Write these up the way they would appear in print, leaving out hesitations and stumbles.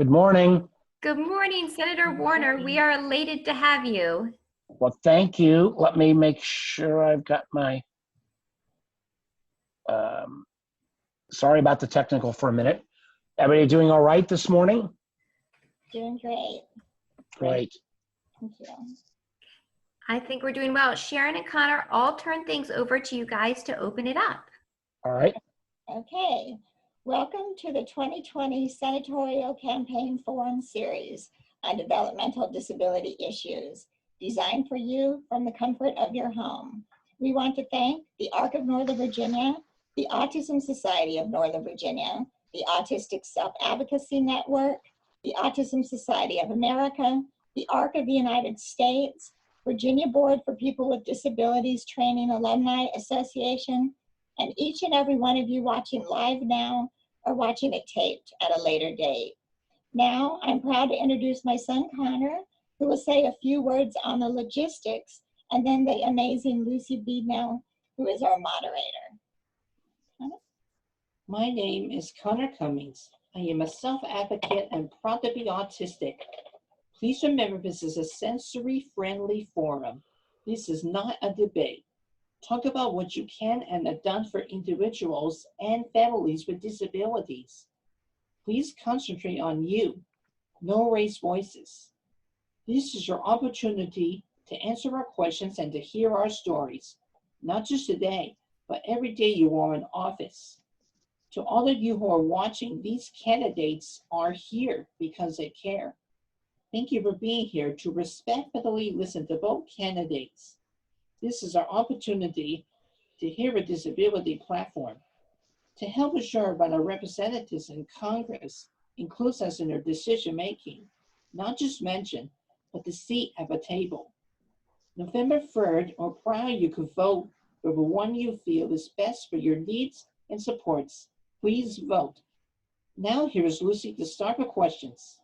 Good morning. Good morning, Senator Warner. We are elated to have you. Well, thank you. Let me make sure I've got my, sorry about the technical for a minute. Everybody doing all right this morning? Doing great. Great. Thank you. I think we're doing well. Sharon and Connor, I'll turn things over to you guys to open it up. All right. Okay. Welcome to the 2020 Senatorial Campaign Forum Series on developmental disability issues, designed for you from the comfort of your home. We want to thank the ARC of Northern Virginia, the Autism Society of Northern Virginia, the Autistic Self-Advocacy Network, the Autism Society of America, the ARC of the United States, Virginia Board for People with Disabilities Training Alumni Association, and each and every one of you watching live now or watching it taped at a later date. Now, I'm proud to introduce my son, Connor, who will say a few words on the logistics, and then the amazing Lucy Beadnell, who is our moderator. Connor? My name is Connor Cummings. I am a self-advocate and proud to be autistic. Please remember this is a sensory-friendly forum. This is not a debate. Talk about what you can and have done for individuals and families with disabilities. Please concentrate on you. No raised voices. This is your opportunity to answer our questions and to hear our stories, not just today, but every day you are in office. To all of you who are watching, these candidates are here because they care. Thank you for being here to respectfully listen to both candidates. This is our opportunity to hear a disability platform. To help ensure that our representatives in Congress includes us in their decision making, not just mention, but the seat at the table. November 3rd or prior, you could vote for the one you feel is best for your needs and supports. Please vote. Now here is Lucy to start the questions.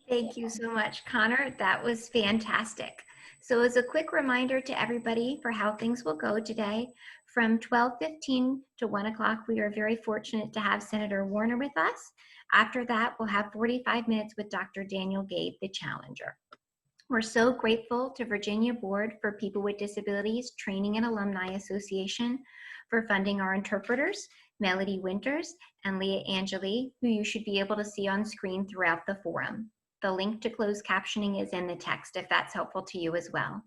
Thank you so much, Connor. That was fantastic. So as a quick reminder to everybody for how things will go today, from 12:15 to 1 o'clock, we are very fortunate to have Senator Warner with us. After that, we'll have 45 minutes with Dr. Daniel Gade, the challenger. We're so grateful to Virginia Board for People with Disabilities Training and Alumni Association for funding our interpreters, Melody Winters and Leah Angeli, who you should be able to see on screen throughout the forum. The link to closed captioning is in the text if that's helpful to you as well.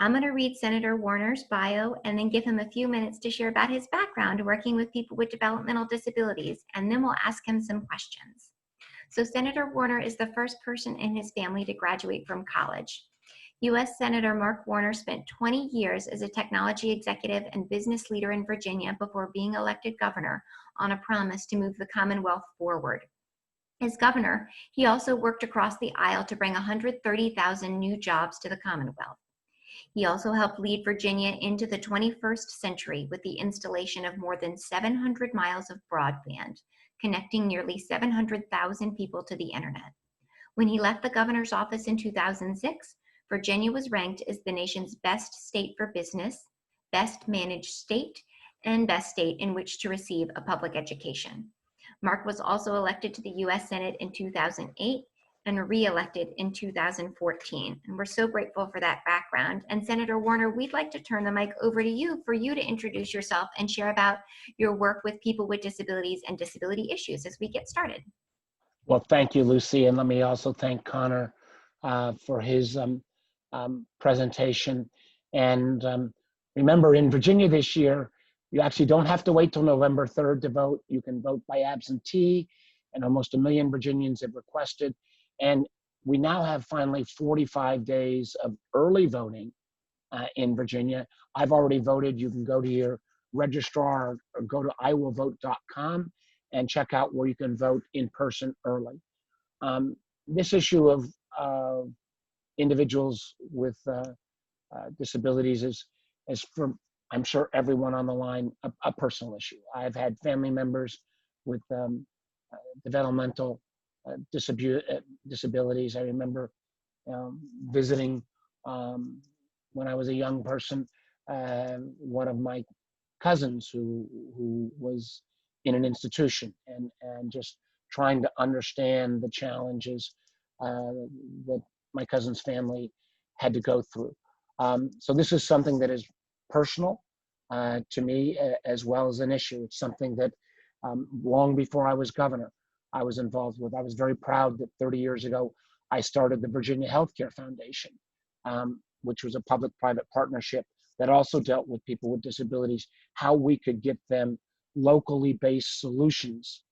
I'm going to read Senator Warner's bio and then give him a few minutes to share about his background working with people with developmental disabilities, and then we'll ask him some questions. So Senator Warner is the first person in his family to graduate from college. U.S. Senator Mark Warner spent 20 years as a technology executive and business leader in Virginia before being elected governor on a promise to move the Commonwealth forward. As governor, he also worked across the aisle to bring 130,000 new jobs to the Commonwealth. He also helped lead Virginia into the 21st century with the installation of more than 700 miles of broadband, connecting nearly 700,000 people to the internet. When he left the governor's office in 2006, Virginia was ranked as the nation's best state for business, best managed state, and best state in which to receive a public education. Mark was also elected to the U.S. Senate in 2008 and re-elected in 2014. And we're so grateful for that background. And Senator Warner, we'd like to turn the mic over to you for you to introduce yourself and share about your work with people with disabilities and disability issues as we get started. Well, thank you, Lucy. And let me also thank Connor for his presentation. And remember, in Virginia this year, you actually don't have to wait till November 3rd to vote. You can vote by absentee, and almost 1 million Virginians have requested. And we now have finally 45 days of early voting in Virginia. I've already voted. You can go to your registrar or go to iwillvote.com and check out where you can vote in person early. This issue of individuals with disabilities is for, I'm sure, everyone on the line, a personal issue. I've had family members with developmental disabilities. I remember visiting when I was a young person, one of my cousins who was in an institution, and just trying to understand the challenges that my cousin's family had to go through. So this is something that is personal to me as well as an issue. It's something that long before I was governor, I was involved with. I was very proud that 30 years ago, I started the Virginia Healthcare Foundation, which was a public-private partnership that also dealt with people with disabilities, how we could get them locally based solutions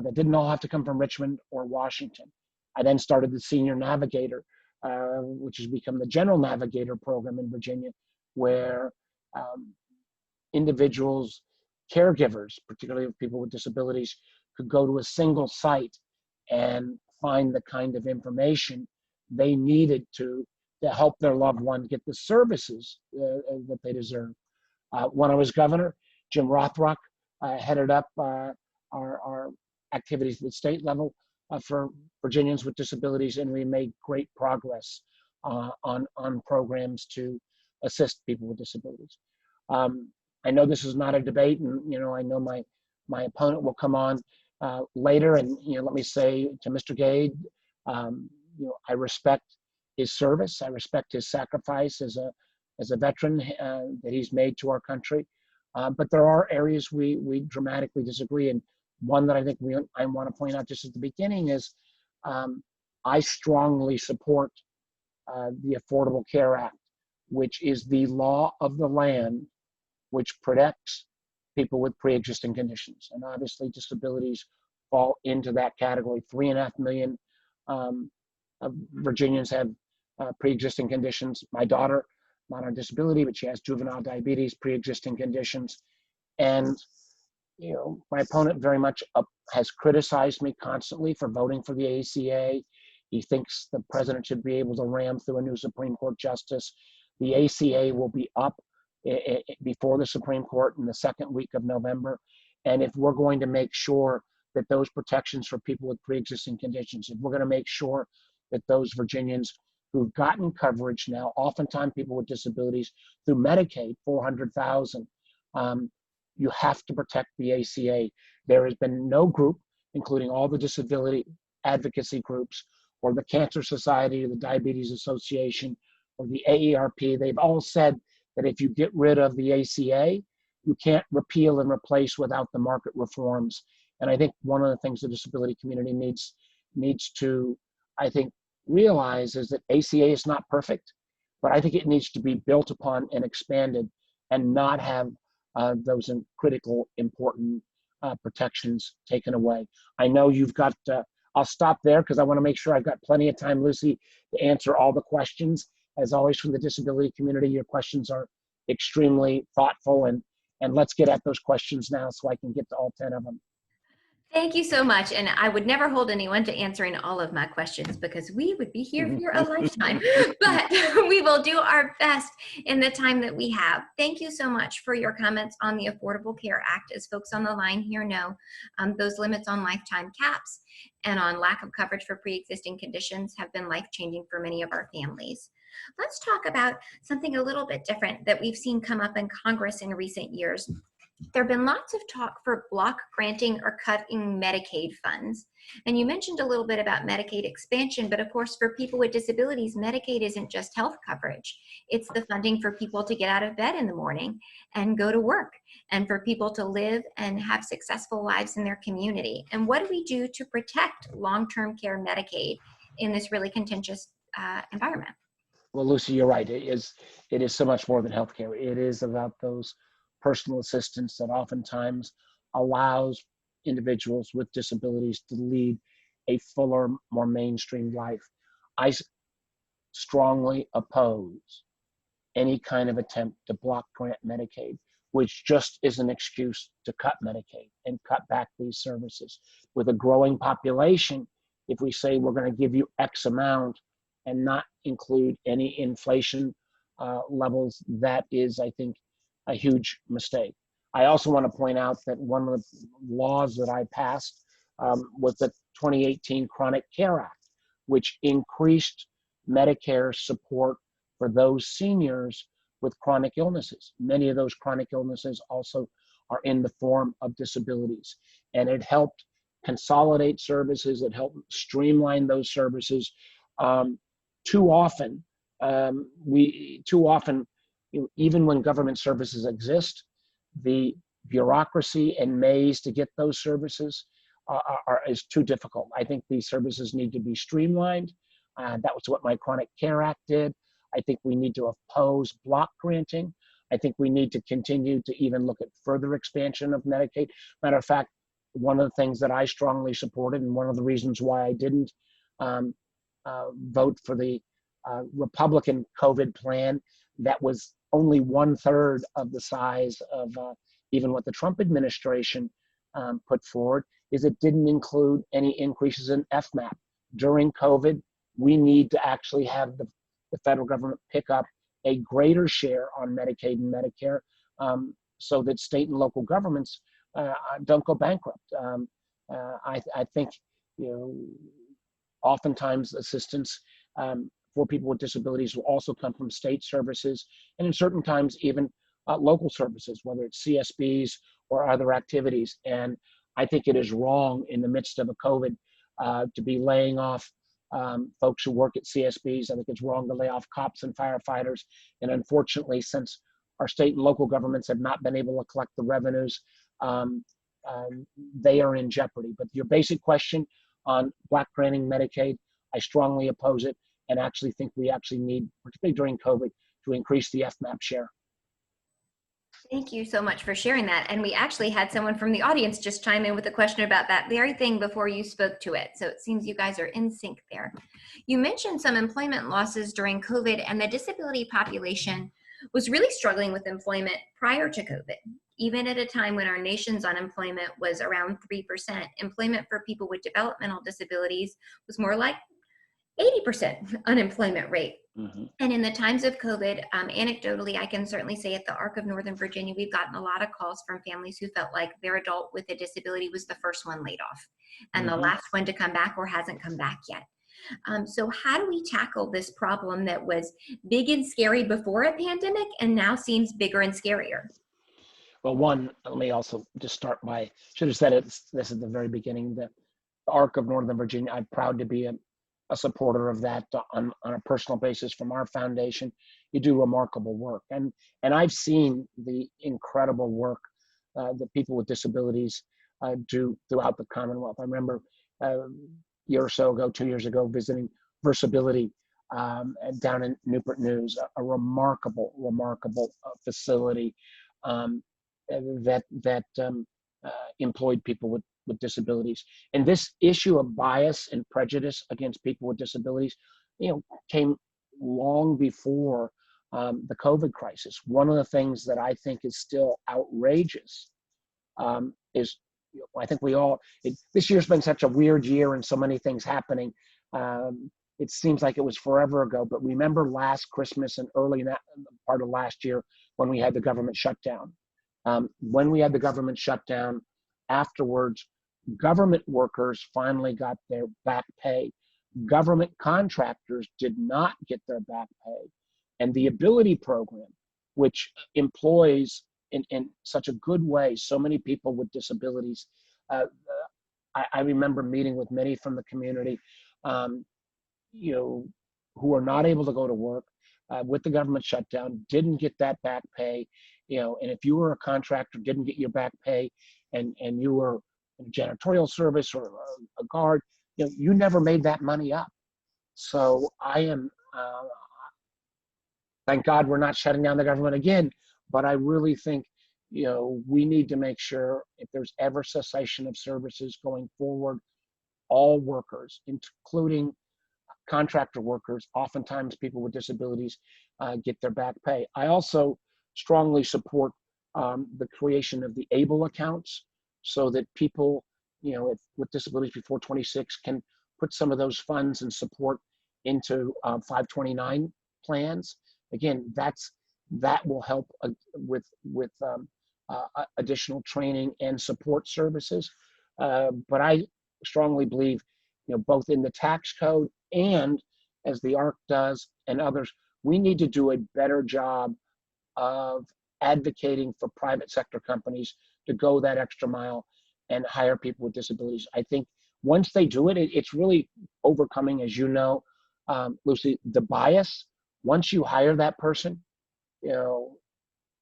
that didn't all have to come from Richmond or Washington. I then started the Senior Navigator, which has become the General Navigator program in Virginia, where individuals, caregivers, particularly of people with disabilities, could go to a single site and find the kind of information they needed to help their loved one get the services that they deserve. When I was governor, Jim Rothrock headed up our activities at the state level for Virginians with disabilities, and we made great progress on programs to assist people with disabilities. I know this is not a debate, and I know my opponent will come on later, and let me say to Mr. Gade, I respect his service, I respect his sacrifice as a veteran that he's made to our country, but there are areas we dramatically disagree, and one that I think I want to point out just at the beginning is I strongly support the Affordable Care Act, which is the law of the land which protects people with pre-existing conditions. And obviously disabilities fall into that category. 3.5 million Virginians have pre-existing conditions. My daughter, not on disability, but she has juvenile diabetes, pre-existing conditions. And my opponent very much has criticized me constantly for voting for the ACA. He thinks the president should be able to ram through a new Supreme Court justice. The ACA will be up before the Supreme Court in the second week of November. And if we're going to make sure that those protections for people with pre-existing conditions, if we're going to make sure that those Virginians who've gotten coverage now, oftentimes people with disabilities through Medicaid, 400,000, you have to protect the ACA. There has been no group, including all the disability advocacy groups, or the Cancer Society, or the Diabetes Association, or the AARP, they've all said that if you get rid of the ACA, you can't repeal and replace without the market reforms. And I think one of the things the disability community needs to, I think, realize is that ACA is not perfect, but I think it needs to be built upon and expanded and not have those critical, important protections taken away. I know you've got, I'll stop there because I want to make sure I've got plenty of time, Lucy, to answer all the questions. As always, from the disability community, your questions are extremely thoughtful, and let's get at those questions now so I can get to all 10 of them. Thank you so much. And I would never hold anyone to answering all of my questions because we would be here for a lifetime, but we will do our best in the time that we have. Thank you so much for your comments on the Affordable Care Act. As folks on the line here know, those limits on lifetime caps and on lack of coverage for pre-existing conditions have been life-changing for many of our families. Let's talk about something a little bit different that we've seen come up in Congress in recent years. There have been lots of talk for block granting or cutting Medicaid funds. And you mentioned a little bit about Medicaid expansion, but of course for people with disabilities, Medicaid isn't just health coverage. It's the funding for people to get out of bed in the morning and go to work, and for people to live and have successful lives in their community. And what do we do to protect long-term care Medicaid in this really contentious environment? Well, Lucy, you're right. It is so much more than healthcare. It is about those personal assistance that oftentimes allows individuals with disabilities to lead a fuller, more mainstream life. I strongly oppose any kind of attempt to block grant Medicaid, which just is an excuse to cut Medicaid and cut back these services. With a growing population, if we say we're going to give you X amount and not include any inflation levels, that is, I think, a huge mistake. I also want to point out that one of the laws that I passed was the 2018 Chronic Care Act, which increased Medicare support for those seniors with chronic illnesses. Many of those chronic illnesses also are in the form of disabilities. And it helped consolidate services, that help streamline those services. Too often, even when government services exist, the bureaucracy and maze to get those services is too difficult. I think these services need to be streamlined. That was what my Chronic Care Act did. I think we need to oppose block granting. I think we need to continue to even look at further expansion of Medicaid. Matter of fact, one of the things that I strongly supported, and one of the reasons why I didn't vote for the Republican COVID plan that was only 1/3 of the size of even what the Trump administration put forward, is it didn't include any increases in FMAP. During COVID, we need to actually have the federal government pick up a greater share on Medicaid and Medicare so that state and local governments don't go bankrupt. I think, oftentimes assistance for people with disabilities will also come from state services, and in certain times even local services, whether it's CSBs or other activities. And I think it is wrong in the midst of a COVID to be laying off folks who work at CSBs. I think it's wrong to lay off cops and firefighters. And unfortunately, since our state and local governments have not been able to collect the revenues, they are in jeopardy. But your basic question on block granting Medicaid, I strongly oppose it, and actually think we actually need, particularly during COVID, to increase the FMAP share. Thank you so much for sharing that. And we actually had someone from the audience just chime in with a question about that very thing before you spoke to it. So it seems you guys are in sync there. You mentioned some employment losses during COVID, and the disability population was really struggling with employment prior to COVID. Even at a time when our nation's unemployment was around 3%, employment for people with developmental disabilities was more like 80% unemployment rate. Mm-hmm. And in the times of COVID, anecdotally, I can certainly say at the ARC of Northern Virginia, we've gotten a lot of calls from families who felt like their adult with a disability was the first one laid off and Mm-hmm. the last one to come back or hasn't come back yet. So how do we tackle this problem that was big and scary before a pandemic and now seems bigger and scarier? Well, one, let me also just start by, should have said this at the very beginning, the ARC of Northern Virginia, I'm proud to be a supporter of that on a personal basis from our foundation. You do remarkable work. And I've seen the incredible work that people with disabilities do throughout the Commonwealth. I remember a year or so ago, 2 years ago, visiting Versability down in Newport News, a remarkable facility that employed people with disabilities. And this issue of bias and prejudice against people with disabilities, came long before the COVID crisis. One of the things that I think is still outrageous is, I think this year's been such a weird year and so many things happening. It seems like it was forever ago, but remember last Christmas and early in that part of last year when we had the government shutdown. When we had the government shutdown, afterwards, government workers finally got their back pay. Government contractors did not get their back pay. And the Ability Program, which employs in such a good way so many people with disabilities, I remember meeting with many from the community, who are not able to go to work with the government shutdown, didn't get that back pay, and if you were a contractor, didn't get your back pay, and you were in a janitorial service or a guard, you never made that money up. So I am, thank God we're not shutting down the government again, but I really think, we need to make sure if there's ever cessation of services going forward, all workers, including contractor workers, oftentimes people with disabilities, get their back pay. I also strongly support the creation of the ABLE accounts so that people, with disabilities before 26 can put some of those funds and support into 529 plans. Again, that will help with additional training and support services. But I strongly believe, both in the tax code and as the ARC does and others, we need to do a better job of advocating for private sector companies to go that extra mile and hire people with disabilities. I think once they do it, it's really overcoming, as you know, Lucy, the bias. Once you hire that person, you know,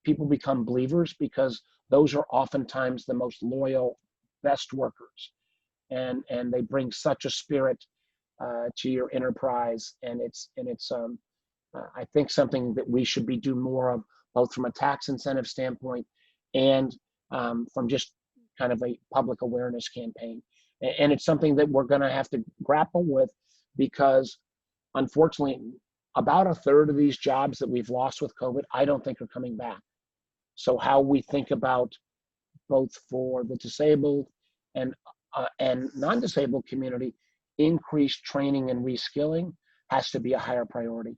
people become believers because those are oftentimes the most loyal, best workers, and they bring such a spirit to your enterprise, and it's I think something that we should be doing more of, both from a tax incentive standpoint and from just kind of a public awareness campaign. And it's something that we're going to have to grapple with because, unfortunately, about a third of these jobs that we've lost with COVID, I don't think are coming back. So how we think about both for the disabled and non-disabled community, increased training and reskilling has to be a higher priority.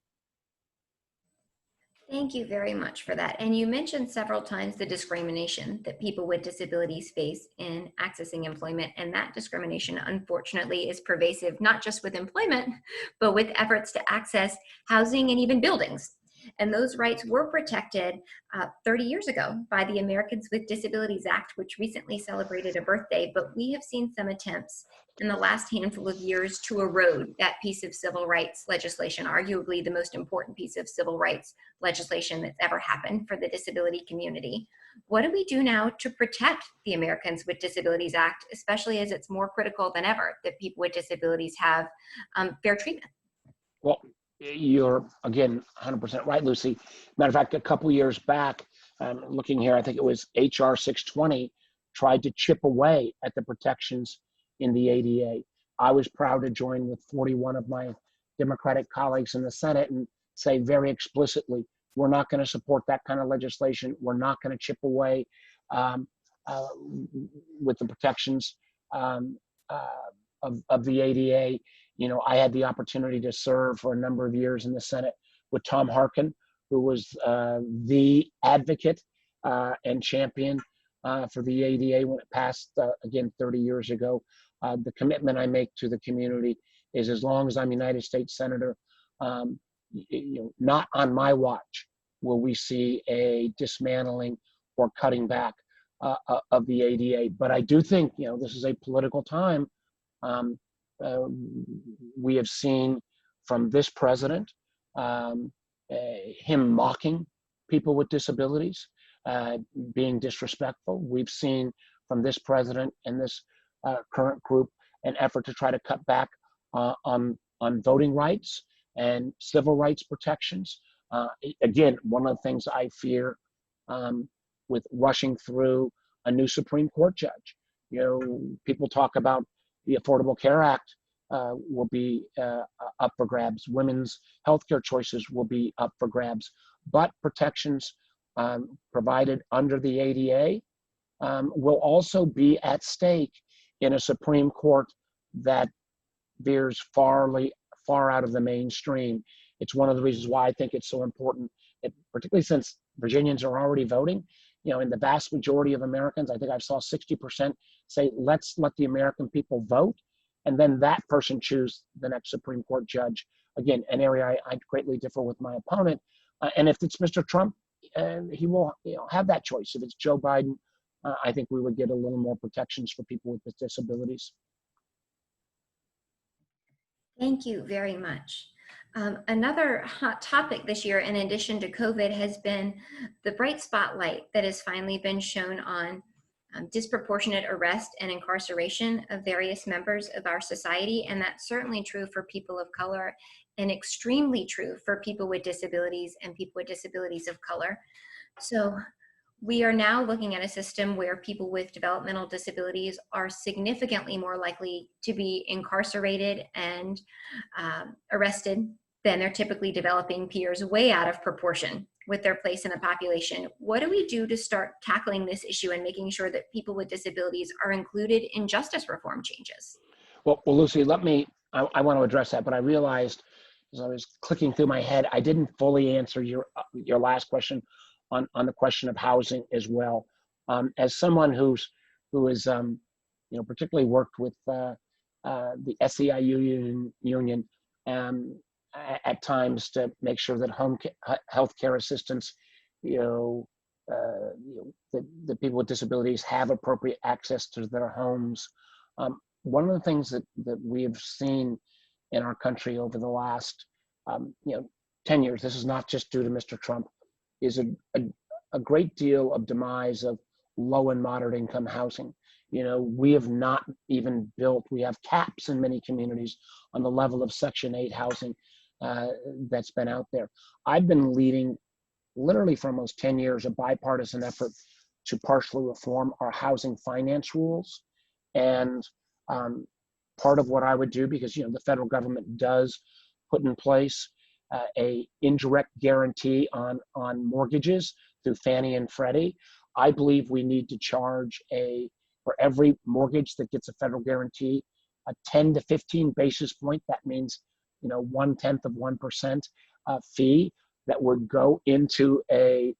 Thank you very much for that. And you mentioned several times the discrimination that people with disabilities face in accessing employment. And that discrimination, unfortunately, is pervasive, not just with employment, but with efforts to access housing and even buildings. And those rights were protected 30 years ago by the Americans with Disabilities Act, which recently celebrated a birthday. But we have seen some attempts in the last handful of years to erode that piece of civil rights legislation, arguably the most important piece of civil rights legislation that's ever happened for the disability community. What do we do now to protect the Americans with Disabilities Act, especially as it's more critical than ever that people with disabilities have fair treatment? Well, you're, again, 100% right, Lucy. Matter of fact, a couple years back, looking here, I think it was HR 620, tried to chip away at the protections in the ADA. I was proud to join with 41 of my Democratic colleagues in the Senate and say very explicitly, we're not going to support that kind of legislation. We're not going to chip away with the protections of the ADA. You know, I had the opportunity to serve for a number of years in the Senate with Tom Harkin, who was the advocate and champion for the ADA when it passed, again, 30 years ago. The commitment I make to the community is, as long as I'm United States Senator, you know, not on my watch will we see a dismantling or cutting back of the ADA. But I do think, you know, this is a political time. We have seen from this president him mocking people with disabilities, being disrespectful. We've seen from this president and this current group an effort to try to cut back on voting rights and civil rights protections. Again, one of the things I fear with rushing through a new Supreme Court judge, you know, people talk about the Affordable Care Act will be up for grabs. Women's healthcare choices will be up for grabs. But protections provided under the ADA will also be at stake in a Supreme Court that veers far out of the mainstream. It's one of the reasons why I think it's so important, particularly since Virginians are already voting. You know, in the vast majority of Americans, I think I saw 60% say, let's let the American people vote, and then that person choose the next Supreme Court judge. Again, an area I greatly differ with my opponent. And if it's Mr. Trump, he will, you know, have that choice. If it's Joe Biden, I think we would get a little more protections for people with disabilities. Thank you very much. Another hot topic this year, in addition to COVID, has been the bright spotlight that has finally been shown on disproportionate arrest and incarceration of various members of our society. And that's certainly true for people of color and extremely true for people with disabilities and people with disabilities of color. So we are now looking at a system where people with developmental disabilities are significantly more likely to be incarcerated and arrested than their typically developing peers, way out of proportion with their place in the population. What do we do to start tackling this issue and making sure that people with disabilities are included in justice reform changes? Well, Lucy, I want to address that, but I realized as I was clicking through my head, I didn't fully answer your last question on the question of housing as well. As someone who is you know, particularly worked with the SEIU union at times to make sure that home health care assistance, you know, that people with disabilities have appropriate access to their homes. One of the things that we have seen in our country over the last 10 years, this is not just due to Mr. Trump, is a great deal of demise of low and moderate income housing. We have not even built, we have caps in many communities on the level of Section 8 housing that's been out there. I've been leading, literally for almost 10 years, a bipartisan effort to partially reform our housing finance rules. And part of what I would do, because the federal government does put in place a indirect guarantee on mortgages through Fannie and Freddie. I believe we need to charge for every mortgage that gets a federal guarantee, a 10 to 15 basis point. That means 0.1% fee that would go into a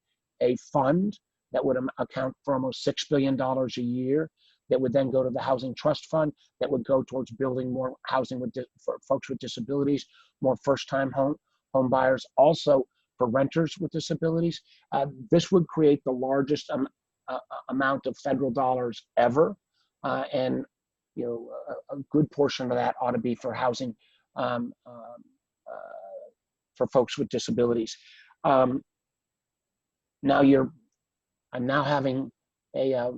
fund that would account for almost $6 billion a year, that would then go to the Housing Trust Fund, that would go towards building more housing for folks with disabilities, more first-time home buyers, also for renters with disabilities. This would create the largest amount of federal dollars ever, and a good portion of that ought to be for housing for folks with disabilities. I'm now having a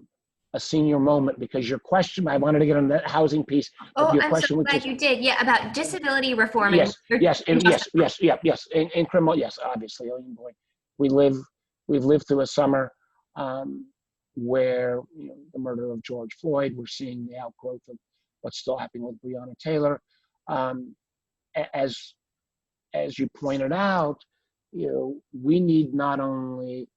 senior moment, because your question, I wanted to get on that housing piece. Oh, your I'm question so glad you did. Yeah, about disability reform. Yes. In criminal, yes, obviously. Oh boy, we've lived through a summer where the murder of George Floyd. We're seeing the outgrowth of what's still happening with Breonna Taylor. As you pointed out, we need not only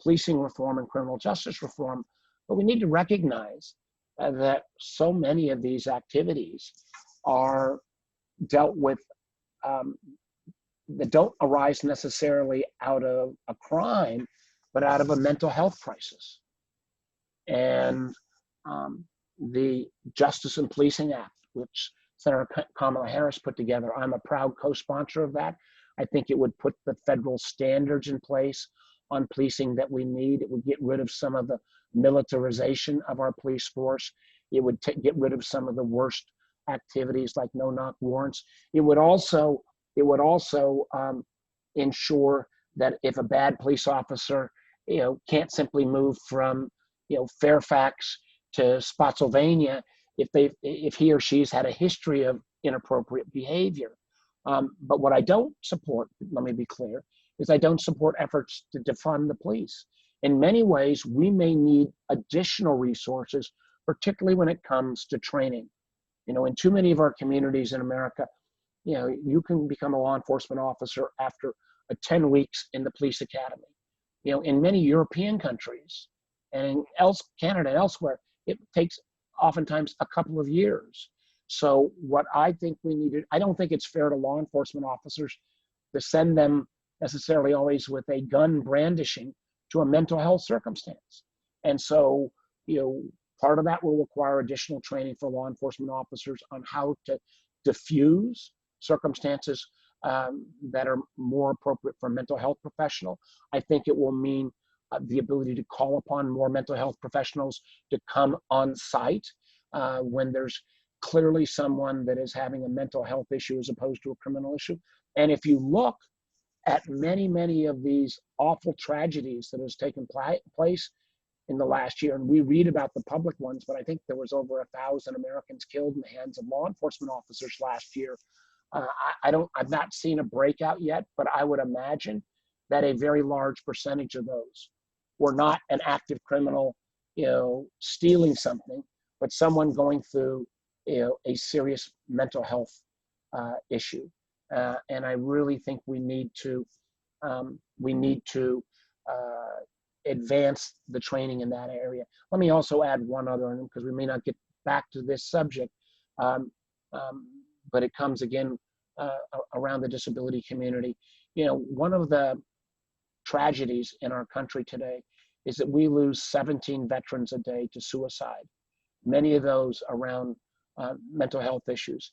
policing reform and criminal justice reform, but we need to recognize that so many of these activities are dealt with that don't arise necessarily out of a crime, but out of a mental health crisis. And the Justice and Policing Act, which Senator Kamala Harris put together, I'm a proud co-sponsor of that. I think it would put the federal standards in place on policing that we need. It would get rid of some of the militarization of our police force. It would get rid of some of the worst activities like no-knock warrants. It would also ensure that if a bad police officer can't simply move from Fairfax to Spotsylvania if he or she's had a history of inappropriate behavior. But what I don't support, let me be clear, is I don't support efforts to defund the police. In many ways, we may need additional resources, particularly when it comes to training. In too many of our communities in America, you can become a law enforcement officer after 10 weeks in the police academy. In many European countries and in Canada and elsewhere, it takes oftentimes a couple of years. So what I think we need, I don't think it's fair to law enforcement officers to send them necessarily always with a gun brandishing to a mental health circumstance. And so, part of that will require additional training for law enforcement officers on how to diffuse circumstances that are more appropriate for a mental health professional. I think it will mean the ability to call upon more mental health professionals to come on site when there's clearly someone that is having a mental health issue as opposed to a criminal issue. And if you look at many of these awful tragedies that has taken place in the last year, and we read about the public ones, but I think there was over 1,000 Americans killed in the hands of law enforcement officers last year. I've not seen a breakout yet, but I would imagine that a very large percentage of those were not an active criminal, stealing something, but someone going through, a serious mental health issue. And I really think we need to advance the training in that area. Let me also add one other, because we may not get back to this subject, but it comes again around the disability community. One of the tragedies in our country today is that we lose 17 veterans a day to suicide, many of those around mental health issues.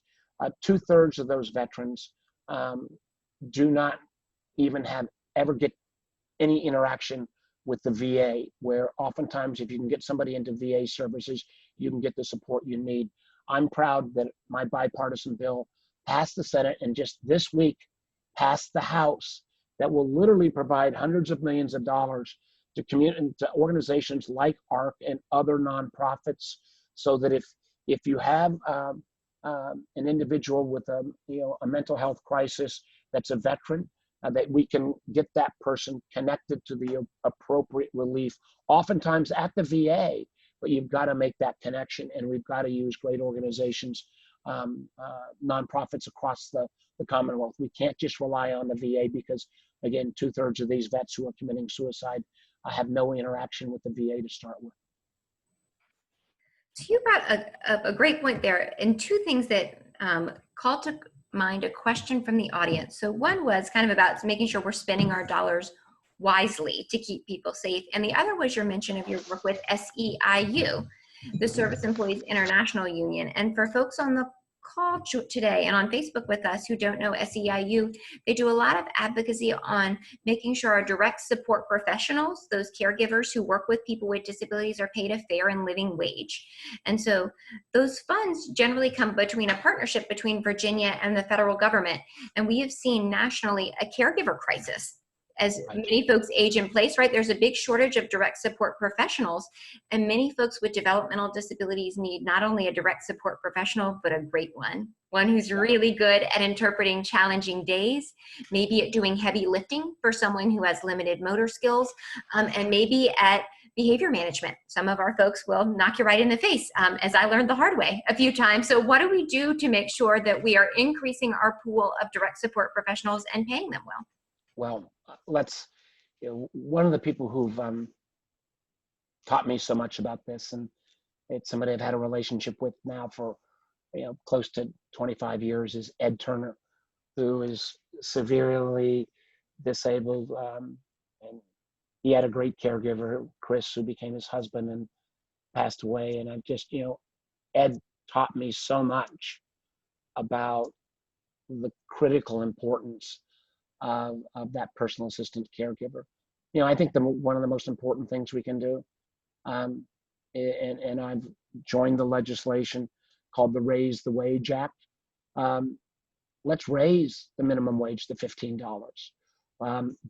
2/3 of those veterans do not even ever get any interaction with the VA, where oftentimes if you can get somebody into VA services, you can get the support you need. I'm proud that my bipartisan bill passed the Senate and just this week passed the House that will literally provide hundreds of millions of dollars to to organizations like ARC and other nonprofits, so that if you have an individual with a mental health crisis that's a veteran, that we can get that person connected to the appropriate relief, oftentimes at the VA, but you've got to make that connection, and we've got to use great organizations, nonprofits across the Commonwealth. We can't just rely on the VA because, again, 2/3 of these vets who are committing suicide have no interaction with the VA to start with. So you brought up a great point there, and two things that called to mind a question from the audience. So one was kind of about making sure we're spending our dollars wisely to keep people safe, and the other was your mention of your work with SEIU, the Service Employees International Union. And for folks on the call today and on Facebook with us who don't know SEIU, they do a lot of advocacy on making sure our direct support professionals, those caregivers who work with people with disabilities, are paid a fair and living wage. And so those funds generally come between a partnership between Virginia and the federal government. And we have seen nationally a caregiver crisis. As many folks age in place, right? There's a big shortage of direct support professionals, and many folks with developmental disabilities need not only a direct support professional, but a great one who's really good at interpreting challenging days, maybe at doing heavy lifting for someone who has limited motor skills, and maybe at behavior management. Some of our folks will knock you right in the face, as I learned the hard way a few times. So what do we do to make sure that we are increasing our pool of direct support professionals and paying them well? Well, one of the people who've taught me so much about this, and it's somebody I've had a relationship with now for close to 25 years, is Ed Turner, who is severely disabled, and he had a great caregiver, Chris, who became his husband and passed away. And I've just, Ed taught me so much about the critical importance of that personal assistant caregiver. I think one of the most important things we can do, and I've joined the legislation called the Raise the Wage Act. Let's raise the minimum wage to $15,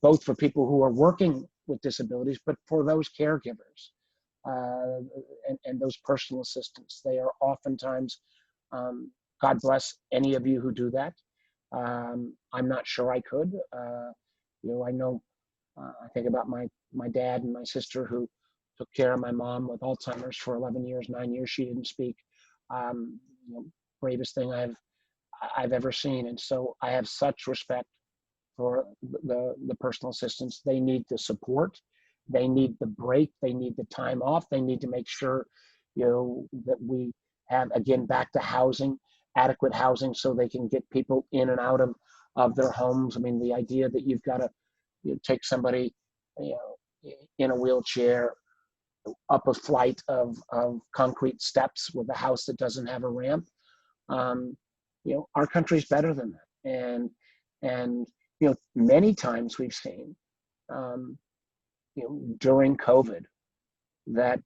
both for people who are working with disabilities, but for those caregivers and those personal assistants. They are oftentimes, God bless any of you who do that. I'm not sure I could. I know, I think about my dad and my sister who took care of my mom with Alzheimer's for 11 years, 9 years. She didn't speak. Bravest thing I've ever seen. And so I have such respect for the personal assistants. They need the support. They need the break. They need the time off. They need to make sure, that we have, again, back to housing, adequate housing, so they can get people in and out of their homes. I mean, the idea that you've got to take somebody, in a wheelchair up a flight of concrete steps with a house that doesn't have a ramp. Our country's better than that. And many times we've seen, during COVID, that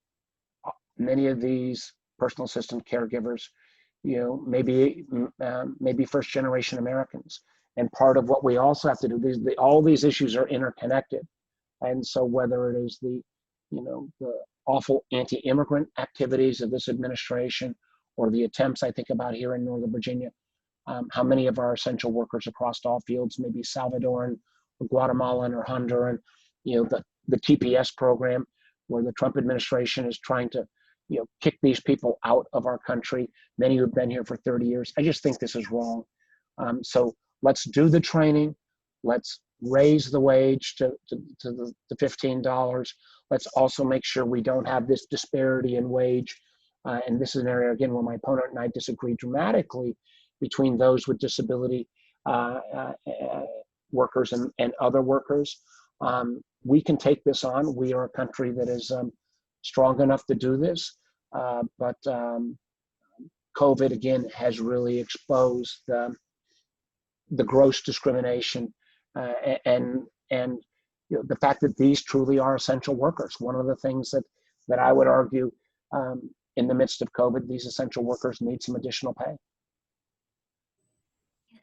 many of these personal assistant caregivers, maybe first generation Americans. And part of what we also have to do, all these issues are interconnected. And so whether it is the awful anti-immigrant activities of this administration, or the attempts I think about here in Northern Virginia, how many of our essential workers across all fields, maybe Salvadoran or Guatemalan or Honduran, the TPS program, where the Trump administration is trying to kick these people out of our country, many who've been here for 30 years. I just think this is wrong. So let's do the training. Let's raise the wage to the $15. Let's also make sure we don't have this disparity in wage. And this is an area, again, where my opponent and I disagree dramatically, between those with disability workers and other workers. We can take this on. We are a country that is strong enough to do this. But COVID, again, has really exposed the gross discrimination and the fact that these truly are essential workers. One of the things that I would argue in the midst of COVID, these essential workers need some additional pay.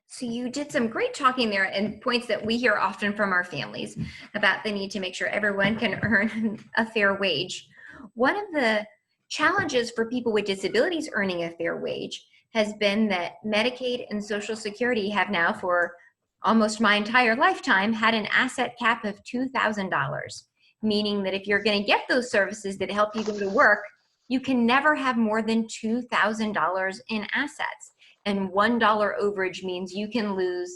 So you did some great talking there, and points that we hear often from our families about the need to make sure everyone can earn a fair wage. One of the challenges for people with disabilities earning a fair wage has been that Medicaid and Social Security have now, for almost my entire lifetime, had an asset cap of $2,000, meaning that if you're going to get those services that help you go to work, you can never have more than $2,000 in assets. And $1 overage means you can lose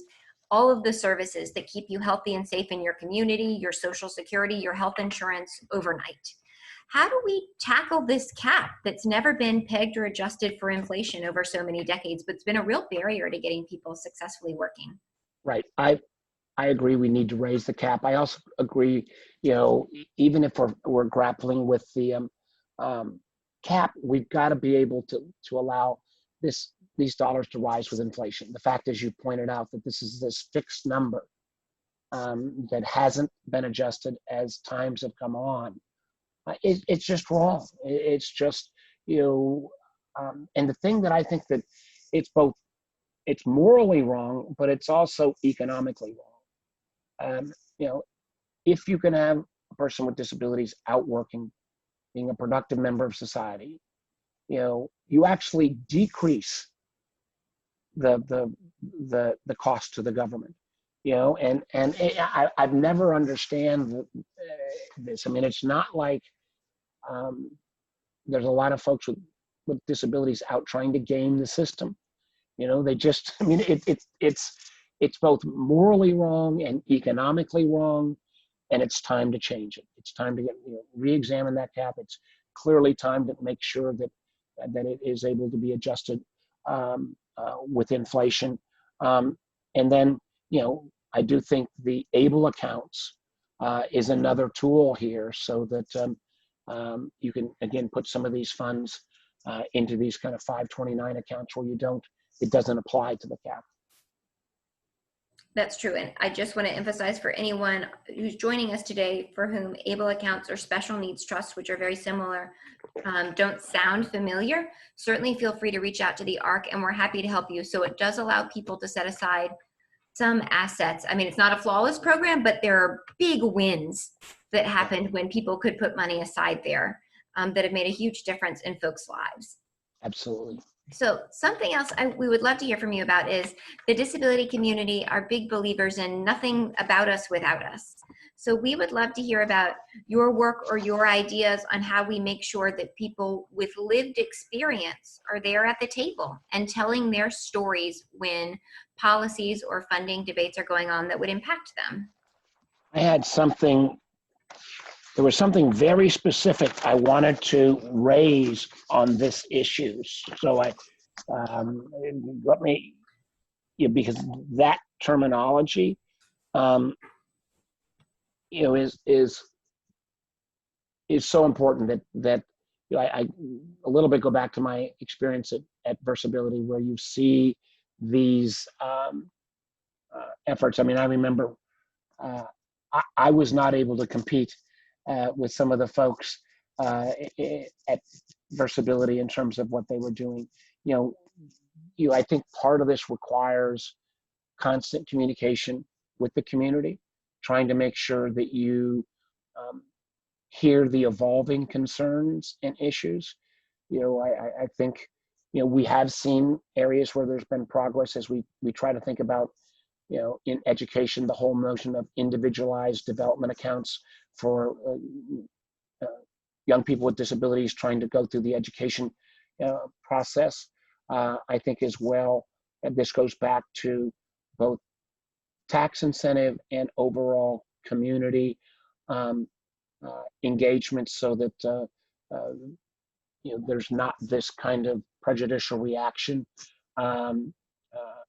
all of the services that keep you healthy and safe in your community, your Social Security, your health insurance overnight. How do we tackle this cap that's never been pegged or adjusted for inflation over so many decades, but it's been a real barrier to getting people successfully working? Right. I agree we need to raise the cap. I also agree, even if we're grappling with the cap, we've got to be able to allow these dollars to rise with inflation. The fact is, you pointed out that this fixed number that hasn't been adjusted as times have come on. It's just wrong. It's just, and the thing that I think that it's morally wrong, but it's also economically wrong. If you can have a person with disabilities out working, being a productive member of society, you actually decrease the cost to the government. I've never understand this. I mean, it's not like there's a lot of folks with disabilities out trying to game the system. They just, I mean, it's both morally wrong and economically wrong, and it's time to change it. It's time to re-examine that cap. It's clearly time to make sure that it is able to be adjusted with inflation. And then, I do think the ABLE accounts is another tool here, so that you can, again, put some of these funds into these kind of 529 accounts where it doesn't apply to the cap. That's true. And I just want to emphasize for anyone who's joining us today for whom ABLE accounts or special needs trusts, which are very similar, don't sound familiar, certainly feel free to reach out to the ARC and we're happy to help you. So it does allow people to set aside some assets. I mean, it's not a flawless program, but there are big wins that happened when people could put money aside there that have made a huge difference in folks' lives. Absolutely. So something else we would love to hear from you about is the disability community are big believers in nothing about us without us. So we would love to hear about your work or your ideas on how we make sure that people with lived experience are there at the table and telling their stories when policies or funding debates are going on that would impact them. There was something very specific I wanted to raise on this issue. So because that terminology, is so important that I a little bit go back to my experience at Versability, where you see these efforts. I mean, I remember I was not able to compete with some of the folks at Versability in terms of what they were doing. I think part of this requires constant communication with the community, trying to make sure that you hear the evolving concerns and issues. I think we have seen areas where there's been progress as we try to think about in education, the whole notion of individualized development accounts for young people with disabilities trying to go through the education process. I think as well, and this goes back to both tax incentive and overall community engagement, so that there's not this kind of prejudicial reaction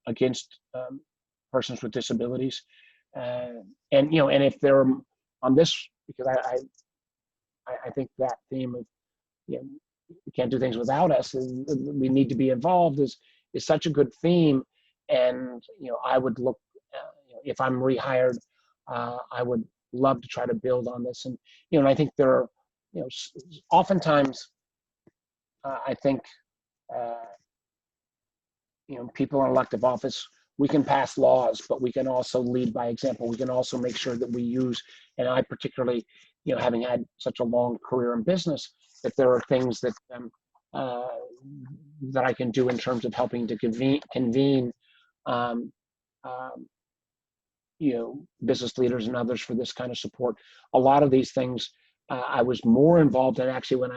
against persons with disabilities, and if they're on this, because I think that theme of we can't do things without us, and we need to be involved is such a good theme. And I would look, if I'm rehired, I would love to try to build on this. And, and I think there are, oftentimes, I think, people in elective office, we can pass laws, but we can also lead by example. We can also make sure that we use, and I particularly, having had such a long career in business, that there are things that that I can do in terms of helping to convene business leaders and others for this kind of support. A lot of these things I was more involved in actually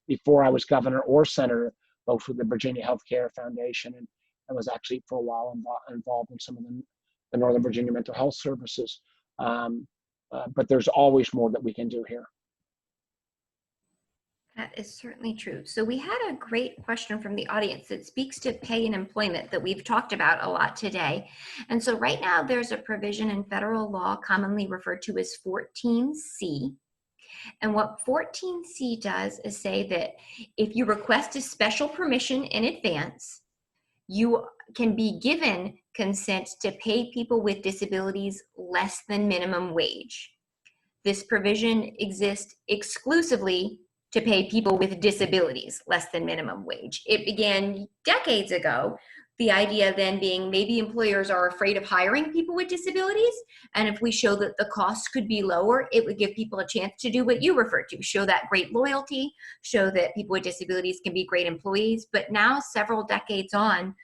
before I was governor or senator, both with the Virginia Healthcare Foundation, and I was actually for a while involved in some of the Northern Virginia Mental Health Services. But there's always more that we can do here. That is certainly true. So we had a great question from the audience that speaks to pay and employment that we've talked about a lot today. And so right now there's a provision in federal law commonly referred to as 14C. And what 14C does is say that if you request a special permission in advance, you can be given consent to pay people with disabilities less than minimum wage. This provision exists exclusively to pay people with disabilities less than minimum wage. It began decades ago, the idea then being maybe employers are afraid of hiring people with disabilities, and if we show that the costs could be lower, it would give people a chance to do what you referred to, show that great loyalty, show that people with disabilities can be great employees. But now, several decades on,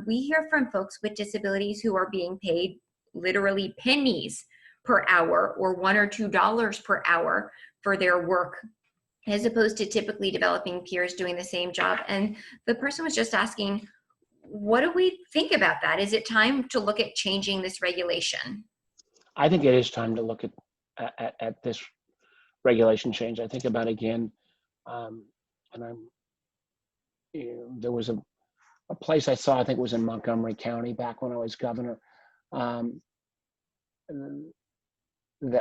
we hear from folks with disabilities who are being paid literally pennies per hour or $1 or $2 per hour for their work, as opposed to typically developing peers doing the same job. And the person was just asking, what do we think about that? Is it time to look at changing this regulation? I think it is time to look at this regulation change. I think about, again, and there was a place I saw, I think it was in Montgomery County back when I was governor, that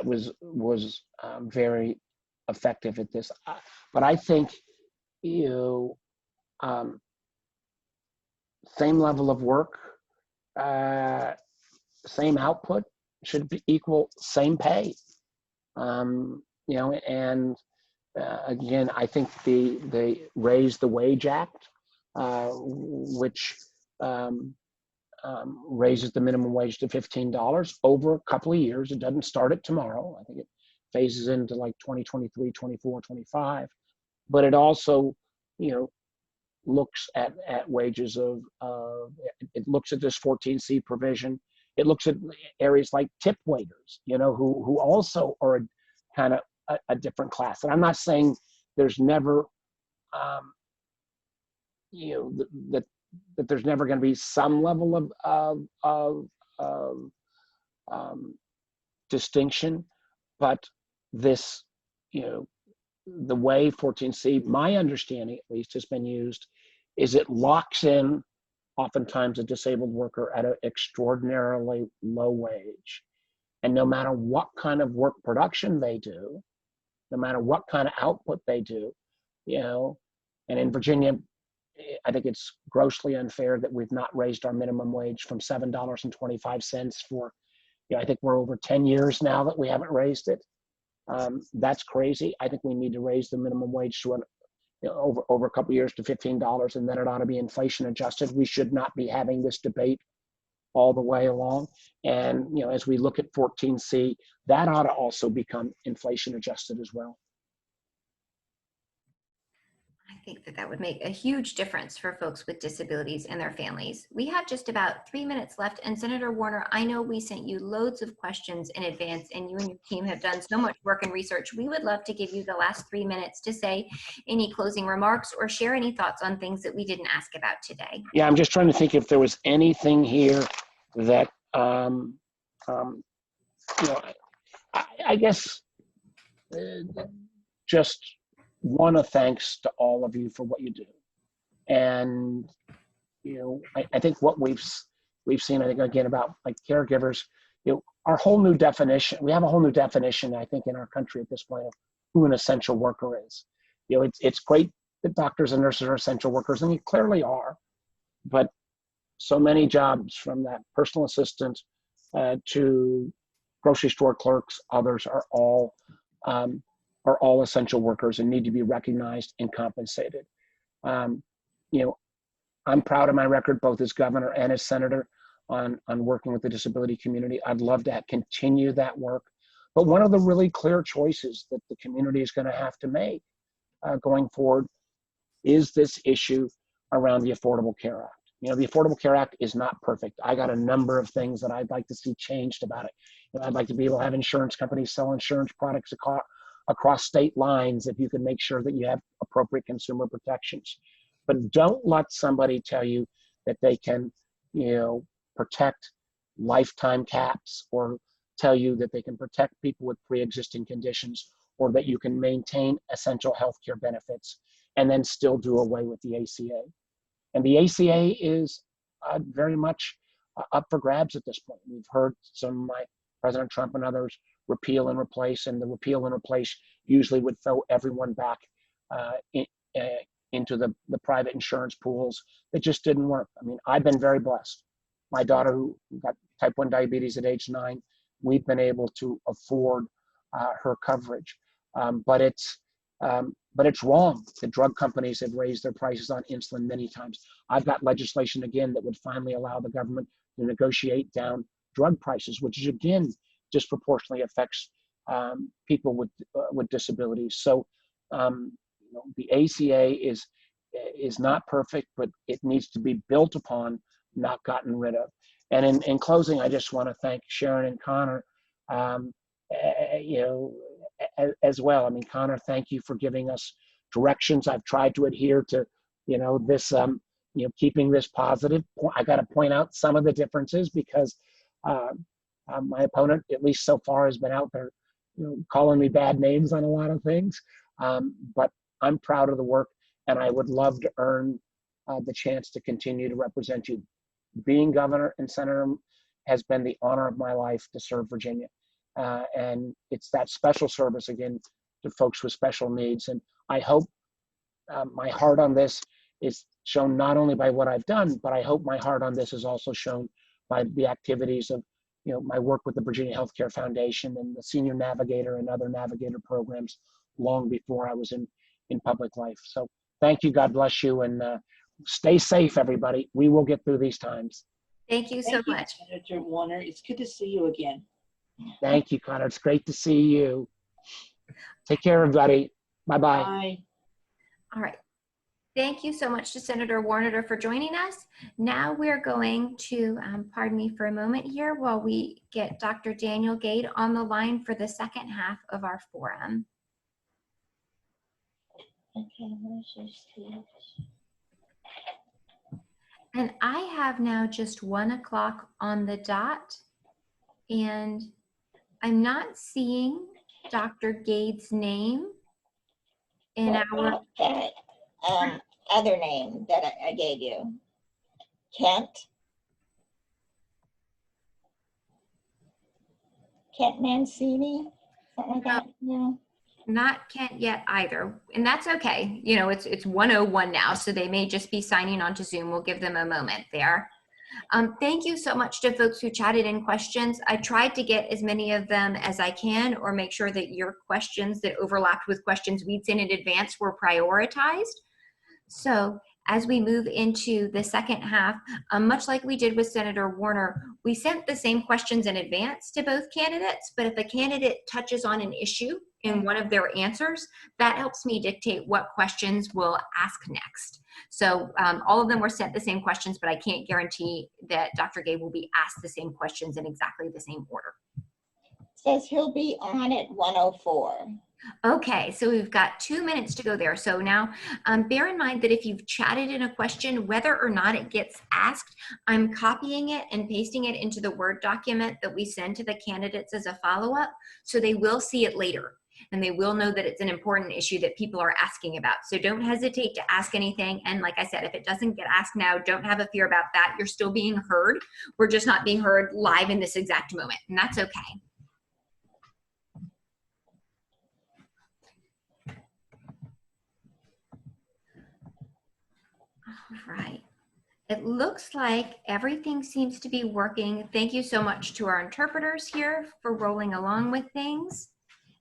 was very effective at this. But I think, same level of work, same output should be equal same pay. And again, I think they raised the Wage Act, which raises the minimum wage to $15 over a couple of years. It doesn't start it tomorrow. I think it phases into like 2023, 24, 25. But it also, looks at wages it looks at this 14C provision. It looks at areas like tip waiters, who also are kind of a different class. And I'm not saying there's never, that there's never going to be some level of distinction, but this, the way 14C, my understanding at least, has been used, is it locks in oftentimes a disabled worker at an extraordinarily low wage. And no matter what kind of work production they do, no matter what kind of output they do, and in Virginia, I think it's grossly unfair that we've not raised our minimum wage from $7.25 for, I think we're over 10 years now that we haven't raised it. That's crazy. I think we need to raise the minimum wage to over a couple of years to $15, and then it ought to be inflation adjusted. We should not be having this debate all the way along. And as we look at 14C, that ought to also become inflation adjusted as well. I think that would make a huge difference for folks with disabilities and their families. We have just about 3 minutes left, and Senator Warner, I know we sent you loads of questions in advance, and you and your team have done so much work and research. We would love to give you the last 3 minutes to say any closing remarks or share any thoughts on things that we didn't ask about today. Yeah, I'm just trying to think if there was anything here that, I guess just one of thanks to all of you for what you do. And, I think what we've seen, I think, again, about like caregivers, our whole new definition, we have a whole new definition, I think, in our country at this point of who an essential worker is. It's great that doctors and nurses are essential workers, and they clearly are, but so many jobs, from that personal assistant to grocery store clerks, others um, are all essential workers and need to be recognized and compensated. Um, you know, I'm proud of my record, both as governor and as senator, on working with the disability community. I'd love to continue that work. But one of the really clear choices that the community is going to have to make going forward is this issue around the Affordable Care Act. You know, the Affordable Care Act is not perfect. I got a number of things that I'd like to see changed about it. You know, I'd like to be able to have insurance companies sell insurance products across state lines if you can make sure that you have appropriate consumer protections. But don't let somebody tell you that they can, you know, protect lifetime caps, or tell you that they can protect people with pre-existing conditions, or that you can maintain essential health care benefits and then still do away with the ACA. And the ACA is very much up for grabs at this point. We've heard President Trump and others repeal and replace, and the repeal and replace usually would throw everyone back into the private insurance pools. That just didn't work. I mean, I've been very blessed. My daughter, who got type 1 diabetes at age 9, we've been able to afford her coverage. But it's wrong. The drug companies have raised their prices on insulin many times. I've got legislation again that would finally allow the government to negotiate down drug prices, which again disproportionately affects people with disabilities. So you know, the ACA is not perfect, but it needs to be built upon, not gotten rid of. And in closing, I just want to thank Sharon and Connor, you know, as well. I mean, Connor, thank you for giving us directions. I've tried to adhere to, you know, this, you know, keeping this positive. I got to point out some of the differences because my opponent, at least so far, has been out there, you know, calling me bad names on a lot of things. But I'm proud of the work, and I would love to earn the chance to continue to represent you. Being governor and senator has been the honor of my life to serve Virginia. And it's that special service, again, to folks with special needs. And I hope my heart on this is shown not only by what I've done, but I hope my heart on this is also shown by the activities of, you know, my work with the Virginia Healthcare Foundation and the Senior Navigator and other Navigator programs long before I was in public life. So thank you, God bless you, and stay safe, everybody. We will get through these times. Thank you so much. Senator Warner. It's good to see you again. Thank you, Connor. It's great to see you. Take care, everybody. Bye-bye. Bye. All right. Thank you so much to Senator Warner for joining us. Now we're going to, pardon me for a moment here while we get Dr. Daniel Gade on the line for the second half of our forum. Okay, where's your speech? And I have now just 1 o'clock on the dot, and I'm not seeing Dr. Gade's name in What our about that other name that I gave you? Kent Mancini, something like that. Yeah. not Kent yet either, and that's okay. You know, it's 1:01 now, so they may just be signing on to Zoom. We'll give them a moment there. Thank you so much to folks who chatted in questions. I tried to get as many of them as I can, or make sure that your questions that overlapped with questions we'd seen in advance were prioritized. So as we move into the second half, much like we did with Senator Warner, we sent the same questions in advance to both candidates, but if a candidate touches on an issue in one of their answers, that helps me dictate what questions we'll ask next. So all of them were sent the same questions, but I can't guarantee that Dr. Gade will be asked the same questions in exactly the same order. Says he'll be on at 1:04. Okay, so we've got 2 minutes to go there. So now bear in mind that if you've chatted in a question, whether or not it gets asked, I'm copying it and pasting it into the Word document that we send to the candidates as a follow-up, so they will see it later. And they will know that it's an important issue that people are asking about. So don't hesitate to ask anything. And like I said, if it doesn't get asked now, don't have a fear about that. You're still being heard. We're just not being heard live in this exact moment, and that's okay. All right. It looks like everything seems to be working. Thank you so much to our interpreters here for rolling along with things.